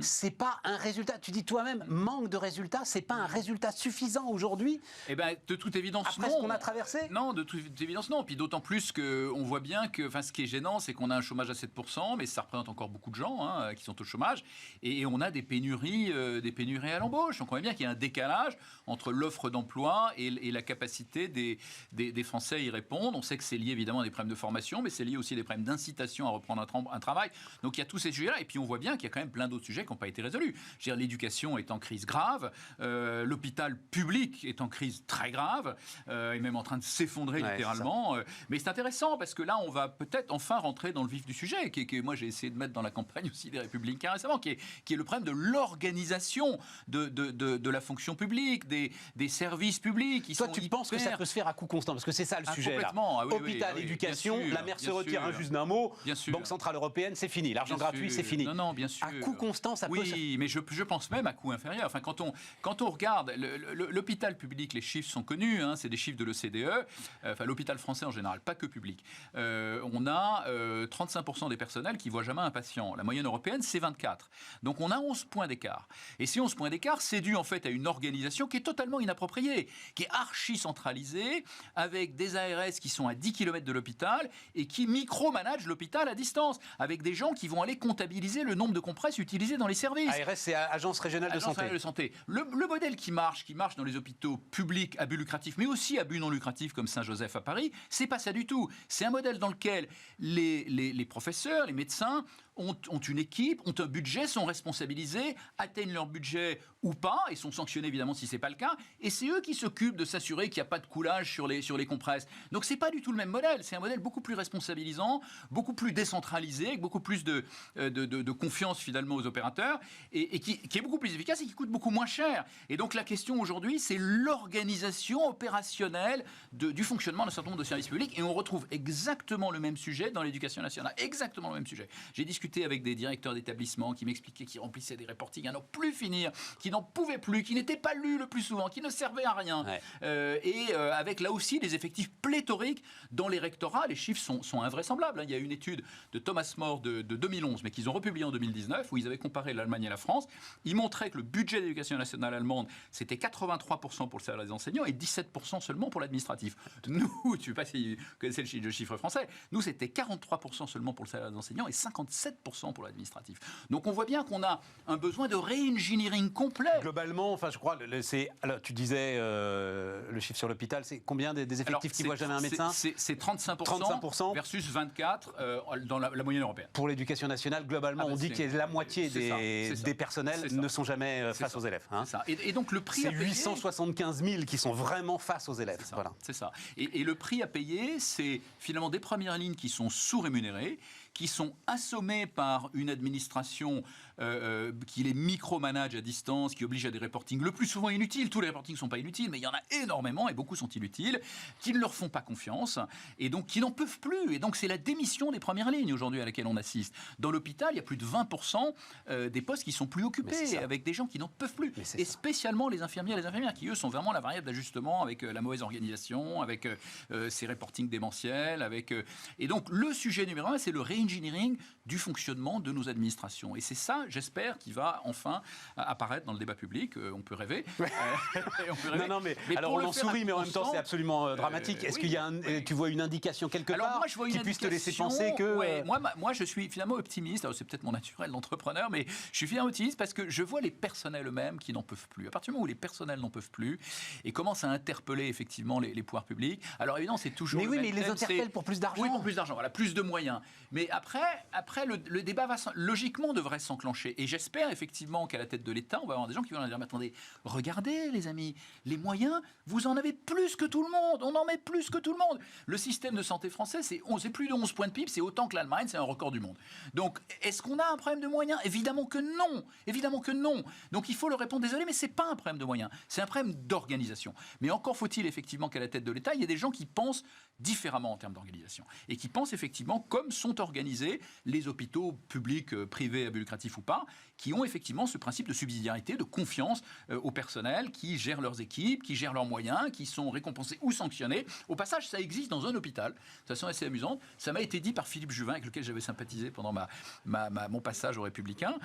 c'est pas un résultat. Tu dis toi-même, manque de résultats, c'est pas un résultat suffisant aujourd'hui. Eh ben, de toute évidence, après non. Ce qu'on a traversé. Non, de toute évidence, non. Puis d'autant plus qu'on voit bien que, ce qui est gênant, c'est qu'on a un chômage à 7%, mais ça représente encore beaucoup de gens qui sont au chômage, et on a des pénuries à l'embauche. Donc on voit bien qu'il y a un décalage entre l'offre d'emploi et la capacité des Français à y répondre. On sait que c'est lié évidemment à des problèmes de formation, mais c'est lié aussi à des problèmes d'incitation à reprendre un travail. Donc il y a tous ces sujets-là, et puis on voit bien qu'il y a quand même plein d'autres sujets qui n'ont pas été résolus. Je veux dire, l'éducation est en crise grave, l'hôpital public est en crise très grave, et même en train de s'effondrer littéralement. Mais c'est intéressant parce que là, on va peut-être enfin rentrer dans le vif du sujet, que moi j'ai essayé de mettre dans la campagne aussi des Républicains récemment, qui est le problème de l'organisation de la fonction publique, des services publics. Toi, tu penses que ça peut se faire à coût constant, parce que c'est ça le sujet là. Hôpital, éducation, la mer se retire, juste d'un mot. Banque Centrale Européenne, c'est fini. L'argent gratuit, c'est fini. Non, bien sûr. À coût constant, ça peut. Oui, mais je pense même à coût inférieur. Enfin, quand on regarde l'hôpital public, les chiffres sont connus. C'est des chiffres de l'OCDE. Enfin, l'hôpital français en général, pas que public. On a 35% des personnels qui voient jamais un patient. La moyenne européenne, c'est 24. Donc, on a 11 points d'écart. Et ces 11 points d'écart, c'est dû en fait à une organisation qui est totalement inappropriée, qui est archi centralisée, avec des ARS qui sont à 10 km de l'hôpital et qui micromanagent l'hôpital à distance, avec des gens qui vont aller comptabiliser le nombre de compresses utilisées dans les services. ARS, c'est Agence Régionale de Santé. Le modèle qui marche dans les hôpitaux publics à but lucratif, mais aussi à but non lucratif comme Saint-Joseph à Paris, c'est pas ça du tout. C'est un modèle dans lequel les professeurs, les médecins ont une équipe, ont un budget, sont responsabilisés, atteignent leur budget ou pas, et sont sanctionnés évidemment si c'est pas le cas, et c'est eux qui s'occupent de s'assurer qu'il n'y a pas de coulage sur les compresses. Donc c'est pas du tout le même modèle, c'est un modèle beaucoup plus responsabilisant, beaucoup plus décentralisé, avec beaucoup plus de confiance finalement aux opérateurs, et qui est beaucoup plus efficace et qui coûte beaucoup moins cher. Et donc la question aujourd'hui, c'est l'organisation opérationnelle du fonctionnement d'un certain nombre de services publics, et on retrouve exactement le même sujet dans l'éducation nationale, exactement le même sujet. J'ai discuté avec des directeurs d'établissements qui m'expliquaient qu'ils remplissaient des reportings à n'en plus finir, qui n'en pouvaient plus, qui n'étaient pas lus le plus souvent, qui ne servaient à rien. Ouais. Avec là aussi des effectifs pléthoriques dans les rectorats. Les chiffres sont invraisemblables. Il y a une étude de Thomas More de 2011, mais qu'ils ont republiée en 2019, où ils avaient comparé l'Allemagne et la France. Ils montraient que le budget d'éducation nationale allemande, c'était 83% pour le salaire des enseignants et 17% seulement pour l'administratif. Nous, je ne sais pas si vous connaissez le chiffre français, nous, c'était 43% seulement pour le salaire des enseignants et 57% pour l'administratif. Donc on voit bien qu'on a un besoin de re-engineering complet. Globalement, je crois, alors tu disais le chiffre sur l'hôpital, c'est combien des effectifs qui ne voient jamais un médecin? C'est 35% versus 24% dans la moyenne européenne. Pour l'éducation nationale, globalement, on dit que la moitié des personnels ne sont jamais face aux élèves. Et donc le prix c'est 875 000 qui sont vraiment face aux élèves. C'est ça. Et le prix à payer, c'est finalement des premières lignes qui sont sous-rémunérées, qui sont assommés par une administration qui les micromanage à distance, qui oblige à des reportings le plus souvent inutiles. Tous les reportings ne sont pas inutiles, mais il y en a énormément et beaucoup sont inutiles, qui ne leur font pas confiance et donc qui n'en peuvent plus. Et donc c'est la démission des premières lignes aujourd'hui à laquelle on assiste. Dans l'hôpital, il y a plus de 20% des postes qui sont plus occupés avec des gens qui n'en peuvent plus. Et spécialement les infirmières qui eux sont vraiment la variable d'ajustement avec la mauvaise organisation, avec ces reportings démentiels, et donc le sujet numéro 1, c'est le re-engineering du fonctionnement de nos administrations. Et c'est ça, j'espère, qui va enfin apparaître dans le débat public. On peut rêver. On peut rêver. Non, mais alors on en sourit, mais en même temps, c'est absolument dramatique. Est-ce qu'il y a tu vois une indication quelque part qui puisse te laisser penser que... Moi, je suis finalement optimiste. Alors, c'est peut-être mon naturel d'entrepreneur, mais je suis finalement optimiste parce que je vois les personnels eux-mêmes qui n'en peuvent plus. À partir du moment où les personnels n'en peuvent plus et commencent à interpeller effectivement les pouvoirs publics. Alors évidemment, c'est toujours. Mais oui, mais ils les interpellent pour plus d'argent. Oui, pour plus d'argent. Voilà, plus de moyens. Mais après, le débat logiquement devrait s'enclencher. Et j'espère effectivement qu'à la tête de l'État, on va avoir des gens qui vont dire mais attendez, regardez les amis, les moyens, vous en avez plus que tout le monde. On en met plus que tout le monde. Le système de santé français, c'est plus de 11 points de PIB, c'est autant que l'Allemagne, c'est un record du monde. Donc, est-ce qu'on a un problème de moyens ? Évidemment que non. Évidemment que non. Donc, il faut leur répondre, désolé, mais c'est pas un problème de moyens, c'est un problème d'organisation. Mais encore faut-il effectivement qu'à la tête de l'État, il y ait des gens qui pensent différemment en termes d'organisation et qui pensent effectivement comme sont organisés les hôpitaux publics, privés, à but lucratif ou pas, qui ont effectivement ce principe de subsidiarité, de confiance au personnel, qui gèrent leurs équipes, qui gèrent leurs moyens, qui sont récompensés ou sanctionnés. Au passage, ça existe dans un hôpital, de façon assez amusante. Ça m'a été dit par Philippe Juvin, avec lequel j'avais sympathisé pendant mon passage aux Républicains,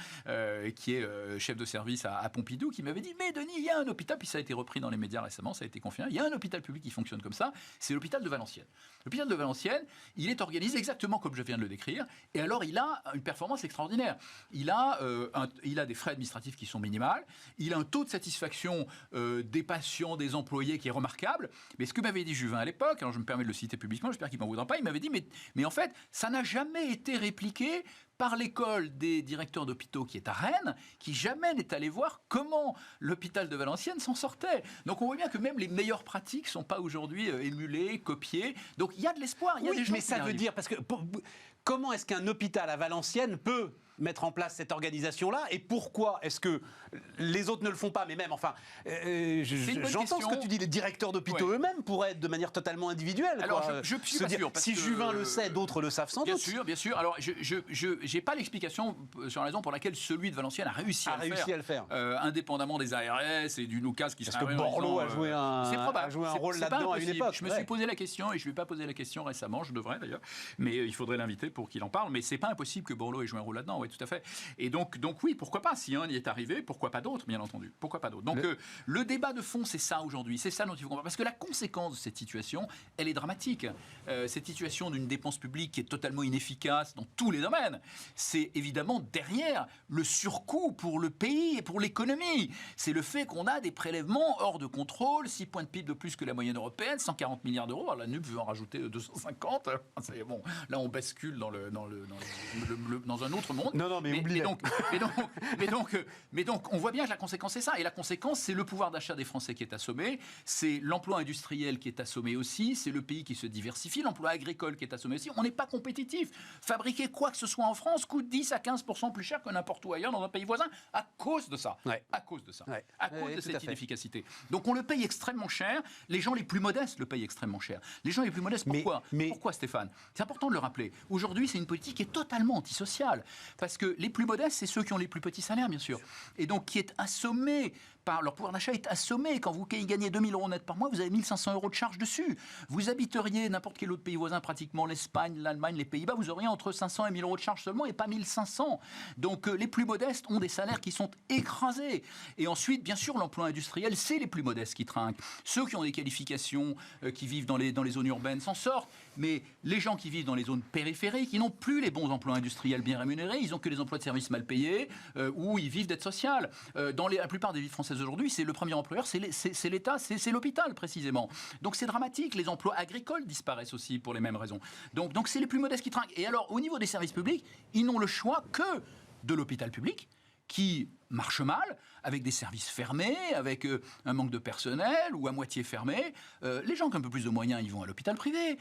qui est chef de service à Pompidou, qui m'avait dit « Mais Denis, il y a un hôpital », puis ça a été repris dans les médias récemment, ça a été confirmé, il y a un hôpital public qui fonctionne comme ça, c'est l'hôpital de Valenciennes. L'hôpital de Valenciennes, il est organisé exactement comme je viens de le décrire, et alors il a une performance extraordinaire. Il a des frais administratifs qui sont minimales, il a un taux de satisfaction des patients, des employés qui est remarquable, mais ce que m'avait dit Juvin à l'époque, alors je me permets de le citer publiquement, j'espère qu'il ne m'en voudra pas, il m'avait dit mais en fait, ça n'a jamais été répliqué par l'école des directeurs d'hôpitaux qui est à Rennes, qui jamais n'est allé voir comment l'hôpital de Valenciennes s'en sortait. Donc on voit bien que même les meilleures pratiques ne sont pas aujourd'hui émulées, copiées. Donc il y a de l'espoir, il y a des gens mais ça veut dire, parce que comment est-ce qu'un hôpital à Valenciennes peut mettre en place cette organisation-là et pourquoi est-ce que les autres ne le font pas? Mais même, enfin, j'entends ce que tu dis, les directeurs d'hôpitaux eux-mêmes pourraient être de manière totalement individuelle. Alors, je suis pas sûr. Si Juvin le sait, d'autres le savent sans doute. Bien sûr. Alors, je n'ai pas l'explication sur la raison pour laquelle celui de Valenciennes a réussi à le faire. Indépendamment des ARS et du Lucas qui Parce que Borloo a joué un rôle là-dedans à une époque. Je me suis posé la question et je ne lui ai pas posé la question récemment, je devrais d'ailleurs, mais il faudrait l'inviter pour qu'il en parle. Mais c'est pas impossible que Borloo ait joué un rôle là-dedans. Oui, tout à fait. Et donc oui, pourquoi pas? Si un y est arrivé, pourquoi pas d'autres, bien entendu. Pourquoi pas d'autres? Donc le débat de fond, c'est ça aujourd'hui. C'est ça dont il faut comprendre. Parce que la conséquence de cette situation, elle est dramatique. Cette situation d'une dépense publique qui est totalement inefficace dans tous les domaines, c'est évidemment derrière le surcoût pour le pays et pour l'économie. C'est le fait qu'on a des prélèvements hors de contrôle, 6 points de PIB de plus que la moyenne européenne, 140 milliards d'euros. Alors la NUP veut en rajouter 250. Bon, là, on bascule dans un autre monde. Non, mais Mais donc, on voit bien que la conséquence, c'est ça. Et la conséquence, c'est le pouvoir d'achat des Français qui est assommé, c'est l'emploi industriel qui est assommé aussi, c'est le pays qui se diversifie, l'emploi agricole qui est assommé aussi. On n'est pas compétitif. Fabriquer quoi que ce soit en France coûte 10 à 15% plus cher que n'importe où ailleurs dans un pays voisin à cause de ça. À cause de cette inefficacité. Donc, on le paye extrêmement cher. Les gens les plus modestes le payent extrêmement cher. Les gens les plus modestes, pourquoi Pourquoi, Stéphane? C'est important de le rappeler. Aujourd'hui, c'est une politique qui est totalement antisociale. Parce que les plus modestes, c'est ceux qui ont les plus petits salaires, bien sûr. Et donc, qui est assommé par leur pouvoir d'achat est assommé. Quand vous gagnez 2 000 € net par mois, vous avez 1 500 € de charge dessus. Vous habiteriez n'importe quel autre pays voisin, pratiquement l'Espagne, l'Allemagne, les Pays-Bas, vous auriez entre 500 et 1 000 € de charge seulement et pas 1 500. Donc, les plus modestes ont des salaires qui sont écrasés. Et ensuite, bien sûr, l'emploi industriel, c'est les plus modestes qui trinquent. Ceux qui ont des qualifications, qui vivent dans les zones urbaines s'en sortent. Mais les gens qui vivent dans les zones périphériques, ils n'ont plus les bons emplois industriels bien rémunérés, ils n'ont que les emplois de services mal payés, où ils vivent d'aide sociale. Dans la plupart des villes françaises aujourd'hui, c'est le premier employeur, c'est l'État, c'est l'hôpital précisément. Donc c'est dramatique, les emplois agricoles disparaissent aussi pour les mêmes raisons. Donc c'est les plus modestes qui trinquent. Et alors au niveau des services publics, ils n'ont le choix que de l'hôpital public, qui marche mal, avec des services fermés, avec un manque de personnel ou à moitié fermé. Les gens qui ont un peu plus de moyens, ils vont à l'hôpital privé.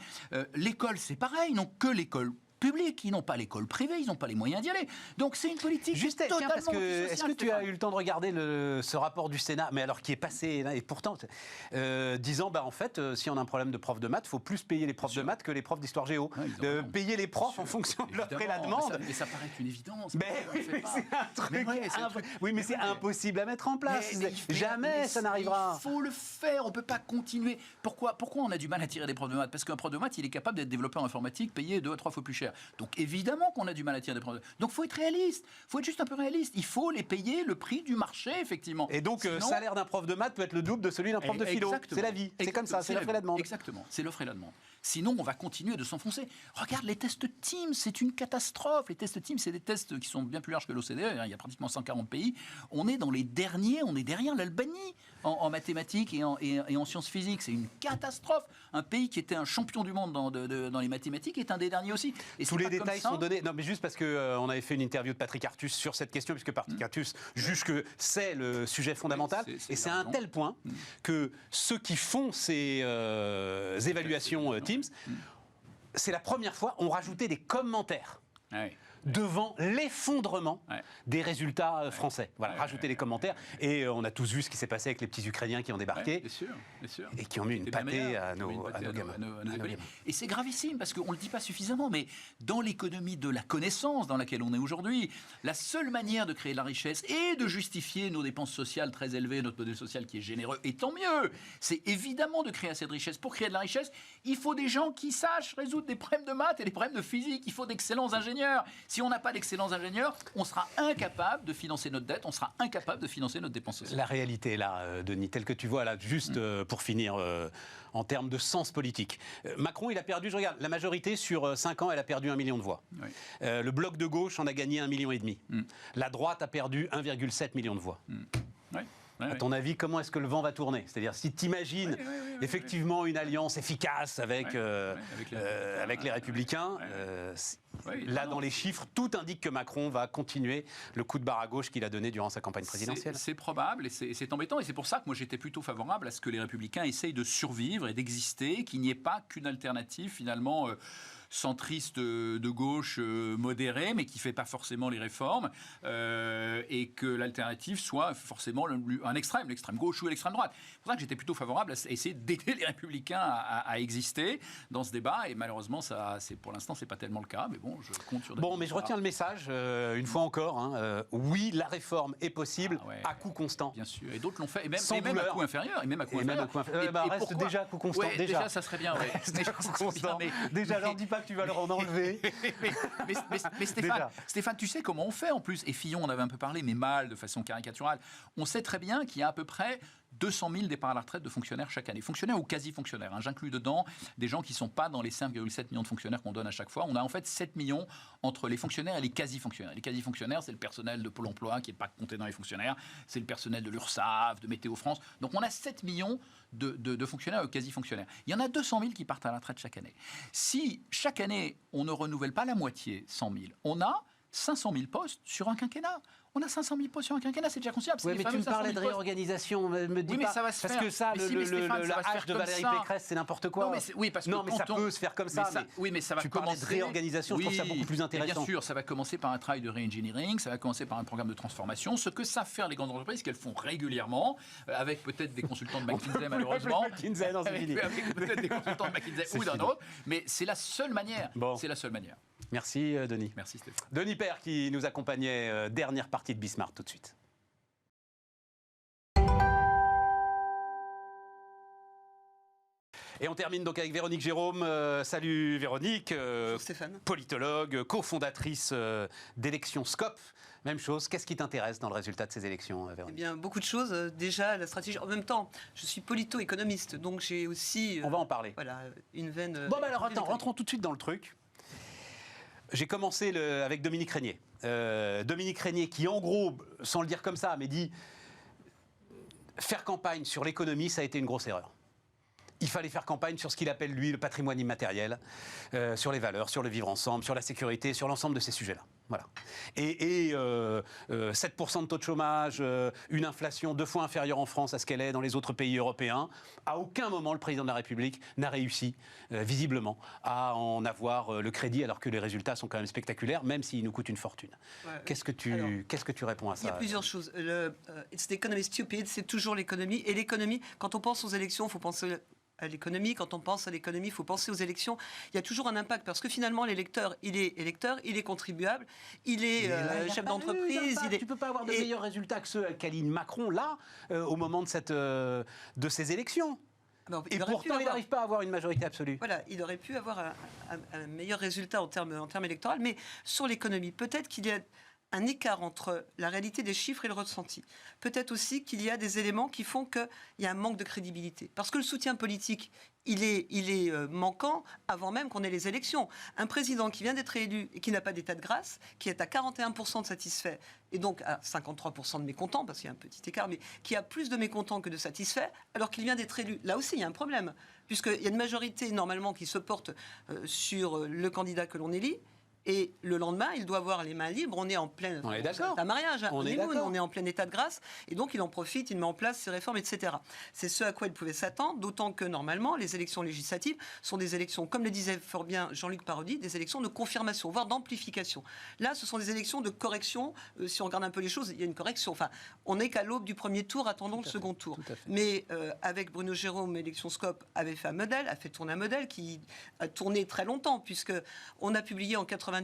L'école, c'est pareil, ils n'ont que l'école publique, ils n'ont pas l'école privée, ils n'ont pas les moyens d'y aller. Donc c'est une politique Juste, totalement parce que est-ce que tu as eu eu le temps de regarder ce rapport du Sénat, mais alors qui est passé là, et pourtant disant en fait si on a un problème de prof de maths, il faut plus payer les profs de maths que les profs d'histoire géo, payer les profs en fonction de l'offre et la demande. Mais ça paraît une évidence. Mais c'est impossible à mettre en place. Jamais ça n'arrivera. Il faut le faire. On peut pas continuer. Pourquoi on a du mal à attirer des profs de maths? Parce qu'un prof de maths, il est capable d'être développeur informatique, payé 2 à 3 fois plus cher. Donc évidemment qu'on a du mal à attirer des profs de maths. Donc faut être réaliste. Faut être juste un peu réaliste. Il faut les payer le prix du marché, effectivement. Et donc le salaire d'un prof de maths peut être le double de celui d'un prof de philo. C'est la vie. C'est comme ça. C'est l'offre et la demande. Exactement. C'est l'offre et la demande. Sinon, on va continuer de s'enfoncer. Regarde les tests Teams, c'est une catastrophe. Les tests Teams, c'est des tests qui sont bien plus larges que l'OCDE. Il y a pratiquement 140 pays. On est dans les derniers, on est derrière l'Albanie en mathématiques et en sciences physiques. C'est une catastrophe. Un pays qui était un champion du monde dans les mathématiques est un des derniers aussi. Et tous les détails sont donnés. Non, mais juste parce qu'on avait fait une interview de Patrick Artus sur cette question, puisque Patrick Artus juge que c'est le sujet fondamental. Et c'est à un tel point que ceux qui font ces évaluations Teams, c'est la première fois on rajoutait des commentaires. Devant l'effondrement des résultats français. Voilà, rajouter les commentaires. Et on a tous vu ce qui s'est passé avec les petits Ukrainiens qui ont débarqué. Bien sûr. Et qui ont mis une pâtée à nos gamins. Et c'est gravissime, parce qu'on ne le dit pas suffisamment, mais dans l'économie de la connaissance dans laquelle on est aujourd'hui, la seule manière de créer de la richesse et de justifier nos dépenses sociales très élevées, notre modèle social qui est généreux, et tant mieux, c'est évidemment de créer assez de richesse. Pour créer de la richesse, il faut des gens qui sachent résoudre des problèmes de maths et des problèmes de physique. Il faut d'excellents ingénieurs. Si on n'a pas d'excellents ingénieurs, on sera incapable de financer notre dette, on sera incapable de financer notre dépense sociale. La réalité est là, Denis, telle que tu vois là, juste pour finir, en termes de sens politique. Macron, il a perdu, je regarde, la majorité sur 5 ans, elle a perdu 1 million de voix. Le bloc de gauche en a gagné 1,5 million. La droite a perdu 1,7 million de voix. À ton avis, comment est-ce que le vent va tourner? C'est-à-dire, si tu imagines effectivement une alliance efficace avec les Républicains, là, dans les chiffres, tout indique que Macron va continuer le coup de barre à gauche qu'il a donné durant sa campagne présidentielle. C'est probable et c'est embêtant. Et c'est pour ça que moi, j'étais plutôt favorable à ce que les Républicains essayent de survivre et d'exister, qu'il n'y ait pas qu'une alternative, finalement, centriste de gauche modéré, mais qui ne fait pas forcément les réformes, et que l'alternative soit forcément un extrême, l'extrême gauche ou l'extrême droite. C'est pour ça que j'étais plutôt favorable à essayer d'aider les Républicains à exister dans ce débat, et malheureusement, pour l'instant, ce n'est pas tellement le cas, mais bon, je compte sur... Bon, mais je retiens le message, une fois encore, oui, la réforme est possible à coût constant. Bien sûr, et d'autres l'ont fait, et même à coût inférieur. Reste déjà à coût constant. Déjà, ça serait bien. Déjà, leur dis pas que tu vas leur en enlever. mais Stéphane, tu sais comment on fait en plus. Et Fillon, on avait un peu parlé, mais mal, de façon caricaturale. On sait très bien qu'il y a à peu près 200 000 départs à la retraite de fonctionnaires chaque année. Fonctionnaires ou quasi-fonctionnaires. J'inclus dedans des gens qui ne sont pas dans les 5,7 millions de fonctionnaires qu'on donne à chaque fois. On a en fait 7 millions entre les fonctionnaires et les quasi-fonctionnaires. Les quasi-fonctionnaires, c'est le personnel de Pôle emploi qui n'est pas compté dans les fonctionnaires. C'est le personnel de l'URSSAF, de Météo France. Donc on a 7 millions de fonctionnaires ou quasi-fonctionnaires. Il y en a 200 000 qui partent à la retraite chaque année. Si chaque année, on ne renouvelle pas la moitié, 100 000, on a 500 000 postes sur un quinquennat. On a 500 000 postes sur un quinquennat, c'est déjà considérable. Oui, mais tu me parlais de réorganisation, me dis pas. Ça va se parce faire. que ça, le hache de Valérie Pécresse, c'est n'importe quoi. Non, mais ça peut se faire comme ça. Mais ça va tu parlais de réorganisation, je trouve ça beaucoup plus intéressant. Bien sûr, ça va commencer par un travail de re-engineering, ça va commencer par un programme de transformation. Ce que savent faire les grandes entreprises, qu'elles font régulièrement, avec peut-être des consultants de McKinsey, malheureusement. Avec peut-être des consultants de McKinsey ou d'un autre. Mais c'est la seule manière. C'est la seule manière. Merci Denis. Merci Stéphane. Denis Père qui nous accompagnait, dernière partie de Bismarck tout de suite. Et on termine donc avec Véronique Jérôme. Salut Véronique. Bonjour Stéphane. Politologue, cofondatrice d'Élections Scope. Même chose, qu'est-ce qui t'intéresse dans le résultat de ces élections, Véronique? Eh bien, beaucoup de choses. Déjà, la stratégie. En même temps, je suis polito-économiste, donc j'ai aussi... on va en parler. Voilà, une veine... Bon, alors attends, rentrons tout de suite dans le truc. J'ai commencé avec Dominique Régnier. Dominique Régnier qui, en gros, sans le dire comme ça, mais dit faire campagne sur l'économie, ça a été une grosse erreur. Il fallait faire campagne sur ce qu'il appelle, lui, le patrimoine immatériel, sur les valeurs, sur le vivre ensemble, sur la sécurité, sur l'ensemble de ces sujets-là. Voilà. Et 7% de taux de chômage, une inflation 2 fois inférieure en France à ce qu'elle est dans les autres pays européens. À aucun moment, le président de la République n'a réussi, visiblement, à en avoir le crédit, alors que les résultats sont quand même spectaculaires, même s'ils nous coûtent une fortune. Ouais, Qu'est-ce que tu réponds à ça? Il y a plusieurs choses. It's the economy stupid, c'est toujours l'économie. Et l'économie, quand on pense aux élections, il faut penser à l'économie. Quand on pense à l'économie, il faut penser aux élections. Il y a toujours un impact parce que finalement, l'électeur, il est contribuable, il est chef d'entreprise. Tu ne peux pas avoir de meilleurs résultats que ceux qu'aligne Macron, là, au moment de ces élections. Alors, Et pourtant, il n'arrive pas à avoir une majorité absolue. Voilà, il aurait pu avoir un meilleur résultat en termes électoraux. Mais sur l'économie, peut-être qu'il y a un écart entre la réalité des chiffres et le ressenti. Peut-être aussi qu'il y a des éléments qui font qu'il y a un manque de crédibilité. Parce que le soutien politique, il est manquant avant même qu'on ait les élections. Un président qui vient d'être élu et qui n'a pas d'état de grâce, qui est à 41% de satisfaits, et donc à 53% de mécontents, parce qu'il y a un petit écart, mais qui a plus de mécontents que de satisfaits, alors qu'il vient d'être élu. Là aussi, il y a un problème, puisqu'il y a une majorité, normalement, qui se porte sur le candidat que l'on élit. Et le lendemain, il doit avoir les mains libres. On est en plein mariage, on est en plein état de grâce. Et donc, il en profite, il met en place ses réformes, etc. C'est ce à quoi il pouvait s'attendre, d'autant que, normalement, les élections législatives sont des élections, comme le disait fort bien Jean-Luc Parodi, des élections de confirmation, voire d'amplification. Là, ce sont des élections de correction. Si on regarde un peu les choses, il y a une correction. Enfin, on n'est qu'à l'aube du premier tour, attendons le second tour. Mais avec Bruno Jérôme, Élection Scope avait fait un modèle, a fait tourner un modèle qui a tourné très longtemps, puisqu'on a publié en 97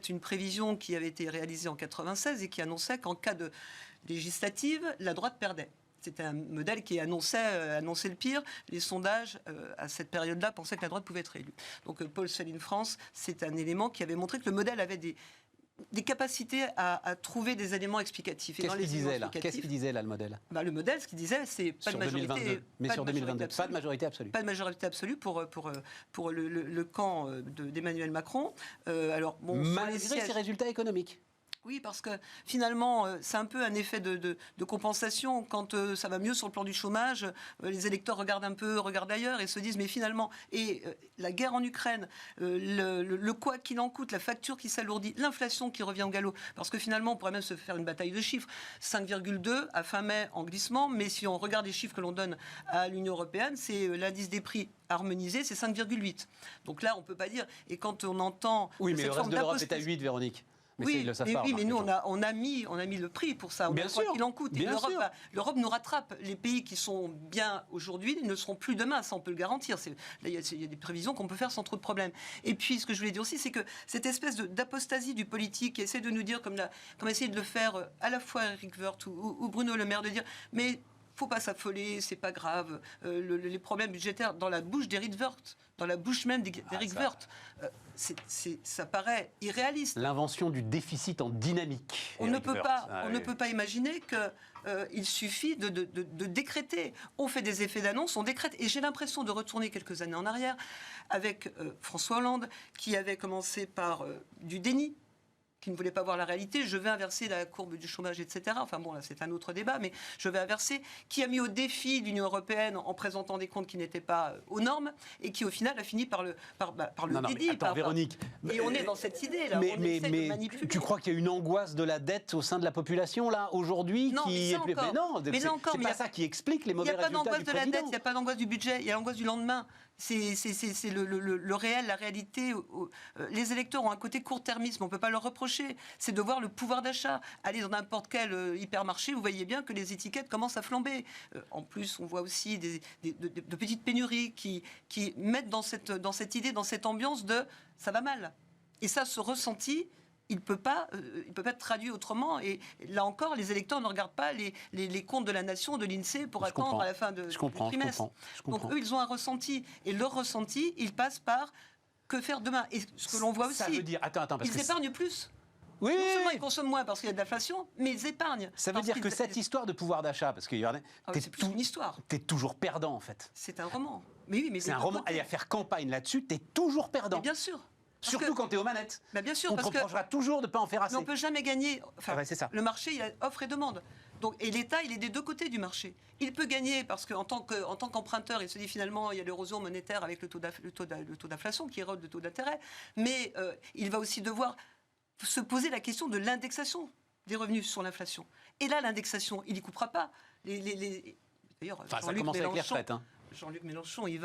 une prévision qui avait été réalisée en 96 et qui annonçait qu'en cas de législative, la droite perdait. C'était un modèle qui annonçait le pire. Les sondages, à cette période-là, pensaient que la droite pouvait être élue. Donc, Paul Céline France, c'est un élément qui avait montré que le modèle avait des capacités à trouver des éléments explicatif. Qu'est-ce qu'il disait là, le modèle? Le modèle, ce qu'il disait, c'est pas sur de majorité. 2022. Mais sur 2022, pas de majorité absolue. Pas de majorité absolue pour le camp d'Emmanuel Macron. Malgré ses résultats économiques. Oui, parce que finalement, c'est un peu un effet de compensation. Quand ça va mieux sur le plan du chômage, les électeurs regardent ailleurs et se disent, mais finalement, la guerre en Ukraine, le quoi qu'il en coûte, la facture qui s'alourdit, l'inflation qui revient au galop, parce que finalement, on pourrait même se faire une bataille de chiffres. 5,2 à fin mai en glissement, mais si on regarde les chiffres que l'on donne à l'Union européenne, c'est l'indice des prix harmonisé, c'est 5,8. Donc là, on ne peut pas dire. Et quand on entend... Oui, mais le reste de l'Europe est à 8, Véronique. Mais mais nous, on a mis le prix pour ça. Bien sûr, qu'il en coûte. Et l'Europe nous rattrape. Les pays qui sont bien aujourd'hui ne seront plus demain, ça on peut le garantir. Il y a des prévisions qu'on peut faire sans trop de problèmes. Et puis, ce que je voulais dire aussi, c'est que cette espèce d'apostasie du politique qui essaie de nous dire, comme essayer de le faire à la fois Éric Woerth ou Bruno Le Maire, de dire, mais faut pas s'affoler, c'est pas grave. Les problèmes budgétaires dans la bouche d'Éric Woerth, dans la bouche même d'Éric Woerth, ça paraît irréaliste. L'invention du déficit en dynamique. On ne peut pas imaginer qu'il suffit de décréter. On fait des effets d'annonce, on décrète. Et j'ai l'impression de retourner quelques années en arrière avec François Hollande, qui avait commencé par du déni, qui ne voulait pas voir la réalité, je vais inverser la courbe du chômage, etc. Enfin bon, là, c'est un autre débat, mais je vais inverser, qui a mis au défi l'Union européenne en présentant des comptes qui n'étaient pas aux normes, et qui, au final, a fini par le dédit. Véronique... Et on est dans cette idée, là. Mais tu crois qu'il y a une angoisse de la dette au sein de la population, là, aujourd'hui? Non, mais ça encore. Mais là encore, c'est pas ça qui explique les mauvais résultats du président. Il n'y a pas d'angoisse de la dette, il n'y a pas d'angoisse du budget, il y a l'angoisse du lendemain. C'est le réel, la réalité. Les électeurs ont un côté court-termisme, on ne peut pas leur reprocher. C'est de voir le pouvoir d'achat. Allez dans n'importe quel hypermarché, vous voyez bien que les étiquettes commencent à flamber. En plus, on voit aussi de petites pénuries qui mettent dans cette idée, dans cette ambiance de « ça va mal ». Et ça, ce ressenti... il ne peut pas être traduit autrement. Et là encore, les électeurs ne regardent pas les comptes de la nation, de l'INSEE, pour attendre à la fin du trimestre. Donc eux, ils ont un ressenti. Et leur ressenti, il passe par que faire demain. Et ce que l'on voit aussi, ça veut dire... ils épargnent plus. Oui, non seulement ils consomment moins parce qu'il y a de l'inflation, mais ils épargnent. Ça veut dire que cette histoire de pouvoir d'achat, parce que c'est plus une histoire. T'es toujours perdant, en fait. C'est un roman. Mais oui, mais c'est un roman. Et à faire campagne là-dessus, t'es toujours perdant. Mais bien sûr. Surtout quand tu es aux manettes. Bah bien sûr, on te reprochera toujours de ne pas en faire assez. Mais on ne peut jamais gagner. Enfin, c'est ça. Le marché, il y a offre et demande. Donc, et l'État, il est des deux côtés du marché. Il peut gagner parce qu'en tant qu'emprunteur, il se dit finalement, il y a l'érosion monétaire avec le taux d'inflation qui érode le taux d'intérêt. Mais il va aussi devoir se poser la question de l'indexation des revenus sur l'inflation. Et là, l'indexation, il n'y coupera pas. D'ailleurs, Enfin, ça commence avec les retraites. Hein. Jean-Luc Mélenchon, il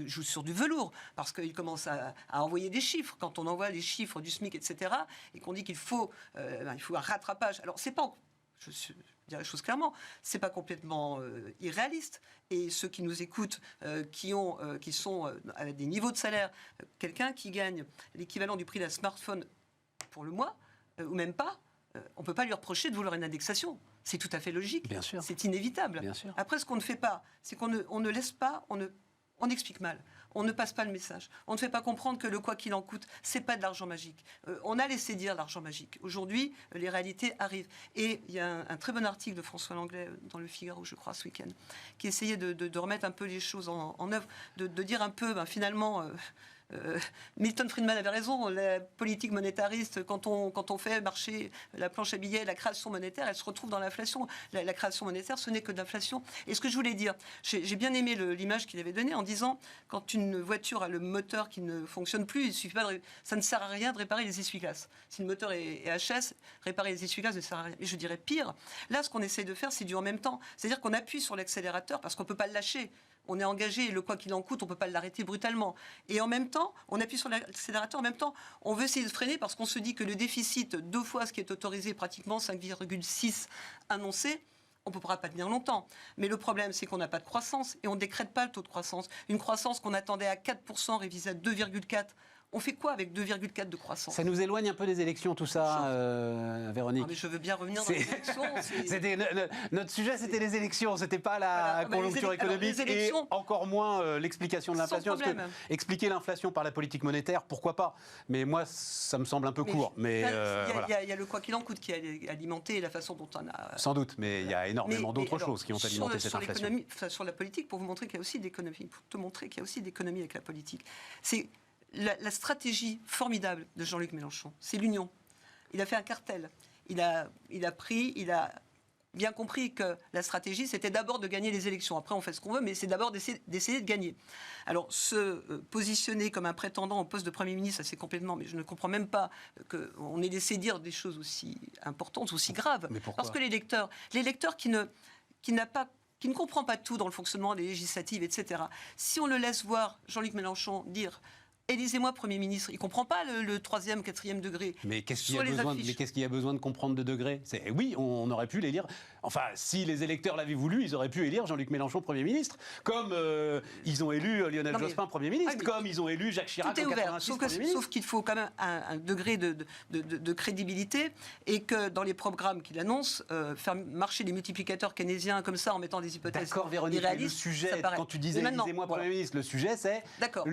joue sur du velours, parce qu'il commence à envoyer des chiffres. Quand on envoie les chiffres du SMIC, etc., et qu'on dit qu'il faut un rattrapage. Alors, c'est pas... Je dire les choses clairement, c'est pas complètement irréaliste. Et ceux qui nous écoutent, qui sont à des niveaux de salaire, quelqu'un qui gagne l'équivalent du prix d'un smartphone pour le mois, ou même pas, on ne peut pas lui reprocher de vouloir une indexation. C'est tout à fait logique. Bien sûr. C'est inévitable. Bien sûr. Après, ce qu'on ne fait pas, c'est qu'on ne laisse pas, on explique mal. On ne passe pas le message. On ne fait pas comprendre que le quoi qu'il en coûte, c'est pas de l'argent magique. On a laissé dire l'argent magique. Aujourd'hui, les réalités arrivent. Et il y a un très bon article de François Langlais dans Le Figaro, je crois, ce week-end, qui essayait de remettre un peu les choses en œuvre, de dire un peu, finalement... Milton Friedman avait raison, la politique monétariste, quand on fait marcher la planche à billets, la création monétaire, elle se retrouve dans l'inflation. La création monétaire, ce n'est que de l'inflation. Et ce que je voulais dire, j'ai bien aimé l'image qu'il avait donnée en disant, quand une voiture a le moteur qui ne fonctionne plus, ça ne sert à rien de réparer les essuie-glaces. Si le moteur est HS, réparer les essuie-glaces ne sert à rien. Et je dirais pire, là ce qu'on essaye de faire, c'est du en même temps. C'est-à-dire qu'on appuie sur l'accélérateur parce qu'on ne peut pas le lâcher. On est engagé, et le quoi qu'il en coûte, on ne peut pas l'arrêter brutalement. Et en même temps, on appuie sur l'accélérateur, en même temps, on veut essayer de freiner parce qu'on se dit que le déficit, 2 fois ce qui est autorisé, pratiquement 5,6 annoncé, on ne pourra pas tenir longtemps. Mais le problème, c'est qu'on n'a pas de croissance et on ne décrète pas le taux de croissance. Une croissance qu'on attendait à 4%, révisée à 2,4%. On fait quoi avec 2,4 de croissance? Ça nous éloigne un peu des élections, tout ça, Véronique. Non, mais je veux bien revenir dans les élections. Notre sujet, c'était les élections, c'était pas la conjoncture économique et encore moins l'explication de l'inflation. Expliquer l'inflation par la politique monétaire, pourquoi pas? Mais moi, ça me semble un peu court. Il y a le quoi qu'il en coûte qui a alimenté la façon dont on a... Sans doute, mais il y a énormément d'autres choses qui ont alimenté cette inflation. Sur la politique, pour vous montrer qu'il y a aussi d'économie, pour te montrer qu'il y a aussi d'économie avec la politique, c'est... La stratégie formidable de Jean-Luc Mélenchon, c'est l'union. Il a fait un cartel. Il a bien compris que la stratégie, c'était d'abord de gagner les élections. Après, on fait ce qu'on veut, mais c'est d'abord d'essayer de gagner. Alors, se positionner comme un prétendant au poste de Premier ministre, ça c'est complètement... Mais je ne comprends même pas qu'on ait laissé dire des choses aussi importantes, aussi graves. Mais pourquoi ? Parce que les lecteurs qui ne comprend pas tout dans le fonctionnement des législatives, etc. Si on le laisse voir Jean-Luc Mélenchon dire... Élisez-moi Premier ministre. Il ne comprend pas le 3e, 4e degré. Mais qu'est-ce qu'il y a besoin de comprendre de degré? Oui, on aurait pu l'élire. Enfin, si les électeurs l'avaient voulu, ils auraient pu élire Jean-Luc Mélenchon Premier ministre, comme ils ont élu Lionel Jospin Premier ministre, comme ils ont élu Jacques Chirac en 86 Premier ministre. Sauf qu'il faut quand même un degré de crédibilité et que dans les programmes qu'il annonce, faire marcher des multiplicateurs keynésiens comme ça en mettant des hypothèses irréalistes. D'accord, Véronique, le sujet, quand tu disais élisez-moi Premier ministre, le sujet c'est... D'accord.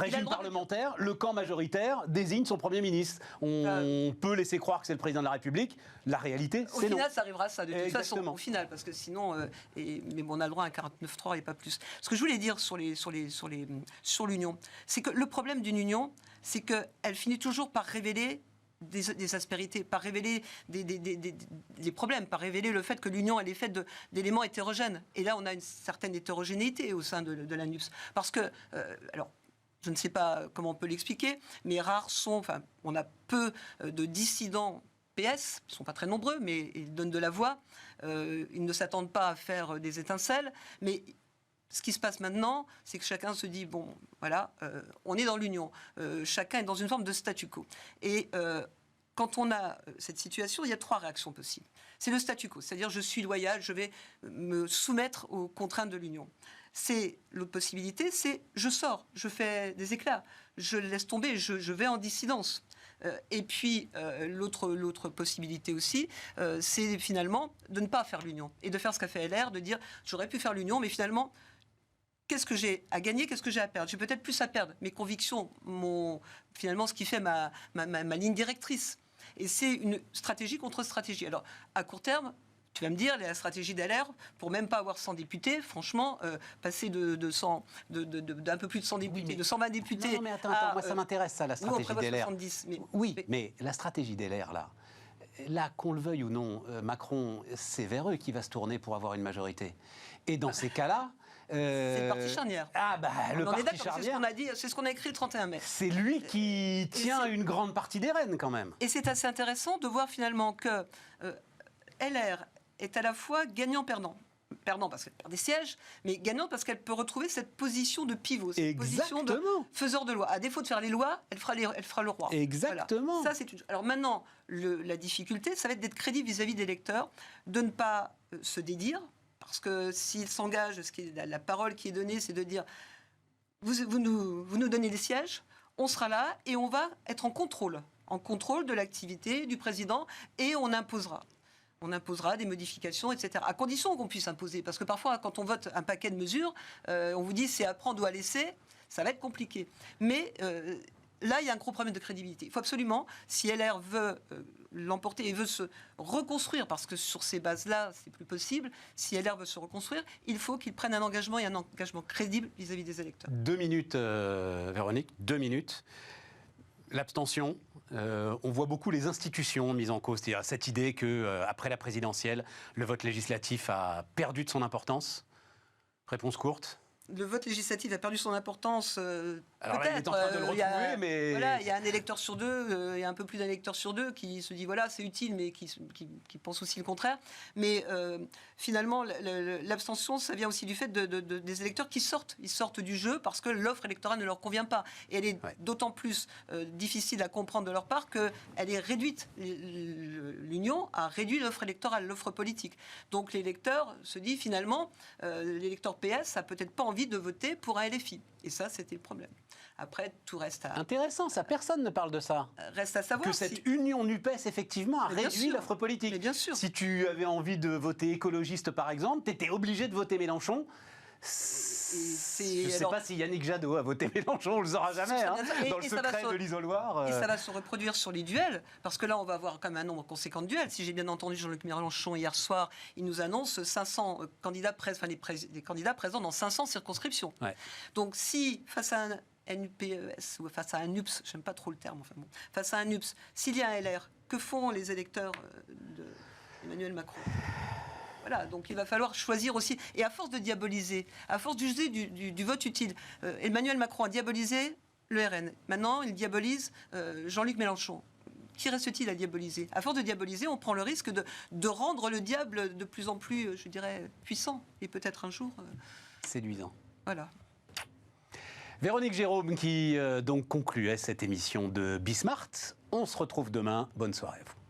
Régime parlementaire, le camp majoritaire désigne son Premier ministre. On peut laisser croire que c'est le président de la République. La réalité, c'est non. Au final, ça arrivera ça, de toute façon. Au final, parce que sinon, mais bon, on a le droit à un 49.3 et pas plus. Ce que je voulais dire sur l'union, c'est que le problème d'une union, c'est qu'elle finit toujours par révéler des aspérités, par révéler des problèmes, par révéler le fait que l'union elle est faite d'éléments hétérogènes. Et là, on a une certaine hétérogénéité au sein de la NUPS. Parce que, alors, je ne sais pas comment on peut l'expliquer, mais on a peu de dissidents PS, ils ne sont pas très nombreux, mais ils donnent de la voix. Ils ne s'attendent pas à faire des étincelles, mais ce qui se passe maintenant, c'est que chacun se dit, bon, voilà, on est dans l'union. Chacun est dans une forme de statu quo. Et quand on a cette situation, il y a 3 réactions possibles. C'est le statu quo, c'est-à-dire je suis loyal, je vais me soumettre aux contraintes de l'union. C'est l'autre possibilité, c'est je sors, je fais des éclats, je laisse tomber, je vais en dissidence. Et puis l'autre possibilité aussi, c'est finalement de ne pas faire l'union et de faire ce qu'a fait LR, de dire j'aurais pu faire l'union, mais finalement qu'est-ce que j'ai à gagner, qu'est-ce que j'ai à perdre? J'ai peut-être plus à perdre. Mes convictions, finalement ce qui fait ma ligne directrice. Et c'est une stratégie contre stratégie. Alors à court terme, tu vas me dire, la stratégie d'LR, pour même pas avoir 100 députés, franchement, passer d'un peu plus de 100 députés, de 120 députés... Non, mais attends, moi ça m'intéresse, ça, la stratégie d'LR. Mais la stratégie d'LR, là, qu'on le veuille ou non, Macron, c'est vers eux qu'il va se tourner pour avoir une majorité. Et dans ces cas-là, C'est le parti charnière. Ah bah, le On en est parti d'accord, c'est ce charnière, qu'on a dit, c'est ce qu'on a écrit le 31 mai. c'est lui qui tient une grande partie des rênes quand même. Et c'est assez intéressant de voir finalement que LR est à la fois gagnant-perdant. Perdant parce qu'elle perd des sièges, mais gagnante parce qu'elle peut retrouver cette position de pivot, cette position de Exactement. faiseur de loi. À défaut de faire les lois, elle fera le roi. Exactement. Voilà. Ça, c'est alors maintenant, la difficulté, ça va être d'être crédible vis-à-vis des électeurs, de ne pas se dédire, parce que s'ils s'engagent, la parole qui est donnée, c'est de dire vous nous donnez des sièges, on sera là et on va être en contrôle de l'activité du président et on imposera. On imposera des modifications, etc. À condition qu'on puisse imposer. Parce que parfois, quand on vote un paquet de mesures, on vous dit c'est à prendre ou à laisser, ça va être compliqué. Mais là, il y a un gros problème de crédibilité. Il faut absolument, si LR veut l'emporter et veut se reconstruire, parce que sur ces bases-là, c'est plus possible, si LR veut se reconstruire, il faut qu'il prenne un engagement et un engagement crédible vis-à-vis des électeurs. 2 minutes, Véronique, 2 minutes. L'abstention, on voit beaucoup les institutions mises en cause. C'est-à-dire cette idée qu'après la présidentielle, le vote législatif a perdu de son importance. Réponse courte. Le vote législatif a perdu son importance. Alors là, il est peut-être. en train de le retrouver, mais... Voilà, il y a un électeur sur deux, il y a un peu plus d'un électeur sur deux qui se dit voilà, c'est utile, mais qui pense aussi le contraire. Mais finalement, l'abstention, ça vient aussi du fait des électeurs qui sortent. Ils sortent du jeu parce que l'offre électorale ne leur convient pas. Et elle est d'autant plus difficile à comprendre de leur part qu'elle est réduite. L'Union a réduit l'offre électorale, l'offre politique. Donc l'électeur se dit finalement, l'électeur PS a peut-être pas envie de voter pour un LFI. Et ça, c'était le problème. Après, tout reste à... Intéressant, ça, personne ne parle de ça. Reste à savoir que cette union NUPES, effectivement, a réduit l'offre politique. Mais bien sûr. Si tu avais envie de voter écologiste, par exemple, tu étais obligé de voter Mélenchon. Je ne sais pas si Yannick Jadot a voté Mélenchon, on ne le saura jamais, dans le secret de l'isoloir. Et ça va se reproduire sur les duels, parce que là, on va avoir quand même un nombre conséquent de duels. Si j'ai bien entendu Jean-Luc Mélenchon hier soir, il nous annonce 500 candidats, les candidats présents dans 500 circonscriptions. Ouais. Donc si, face à un NUPES, ou face à un NUPS, j'aime pas trop le terme, enfin bon, face à un NUPS, s'il y a un LR, que font les électeurs d'Emmanuel Macron ? Voilà, donc il va falloir choisir aussi. Et à force de diaboliser, à force d'user du vote utile, Emmanuel Macron a diabolisé le RN. Maintenant, il diabolise Jean-Luc Mélenchon. Qui reste-t-il à diaboliser ? À force de diaboliser, on prend le risque de rendre le diable de plus en plus, je dirais, puissant. Et peut-être un jour... séduisant. Voilà. Véronique Jérôme qui donc concluait cette émission de Bismart. On se retrouve demain. Bonne soirée à vous.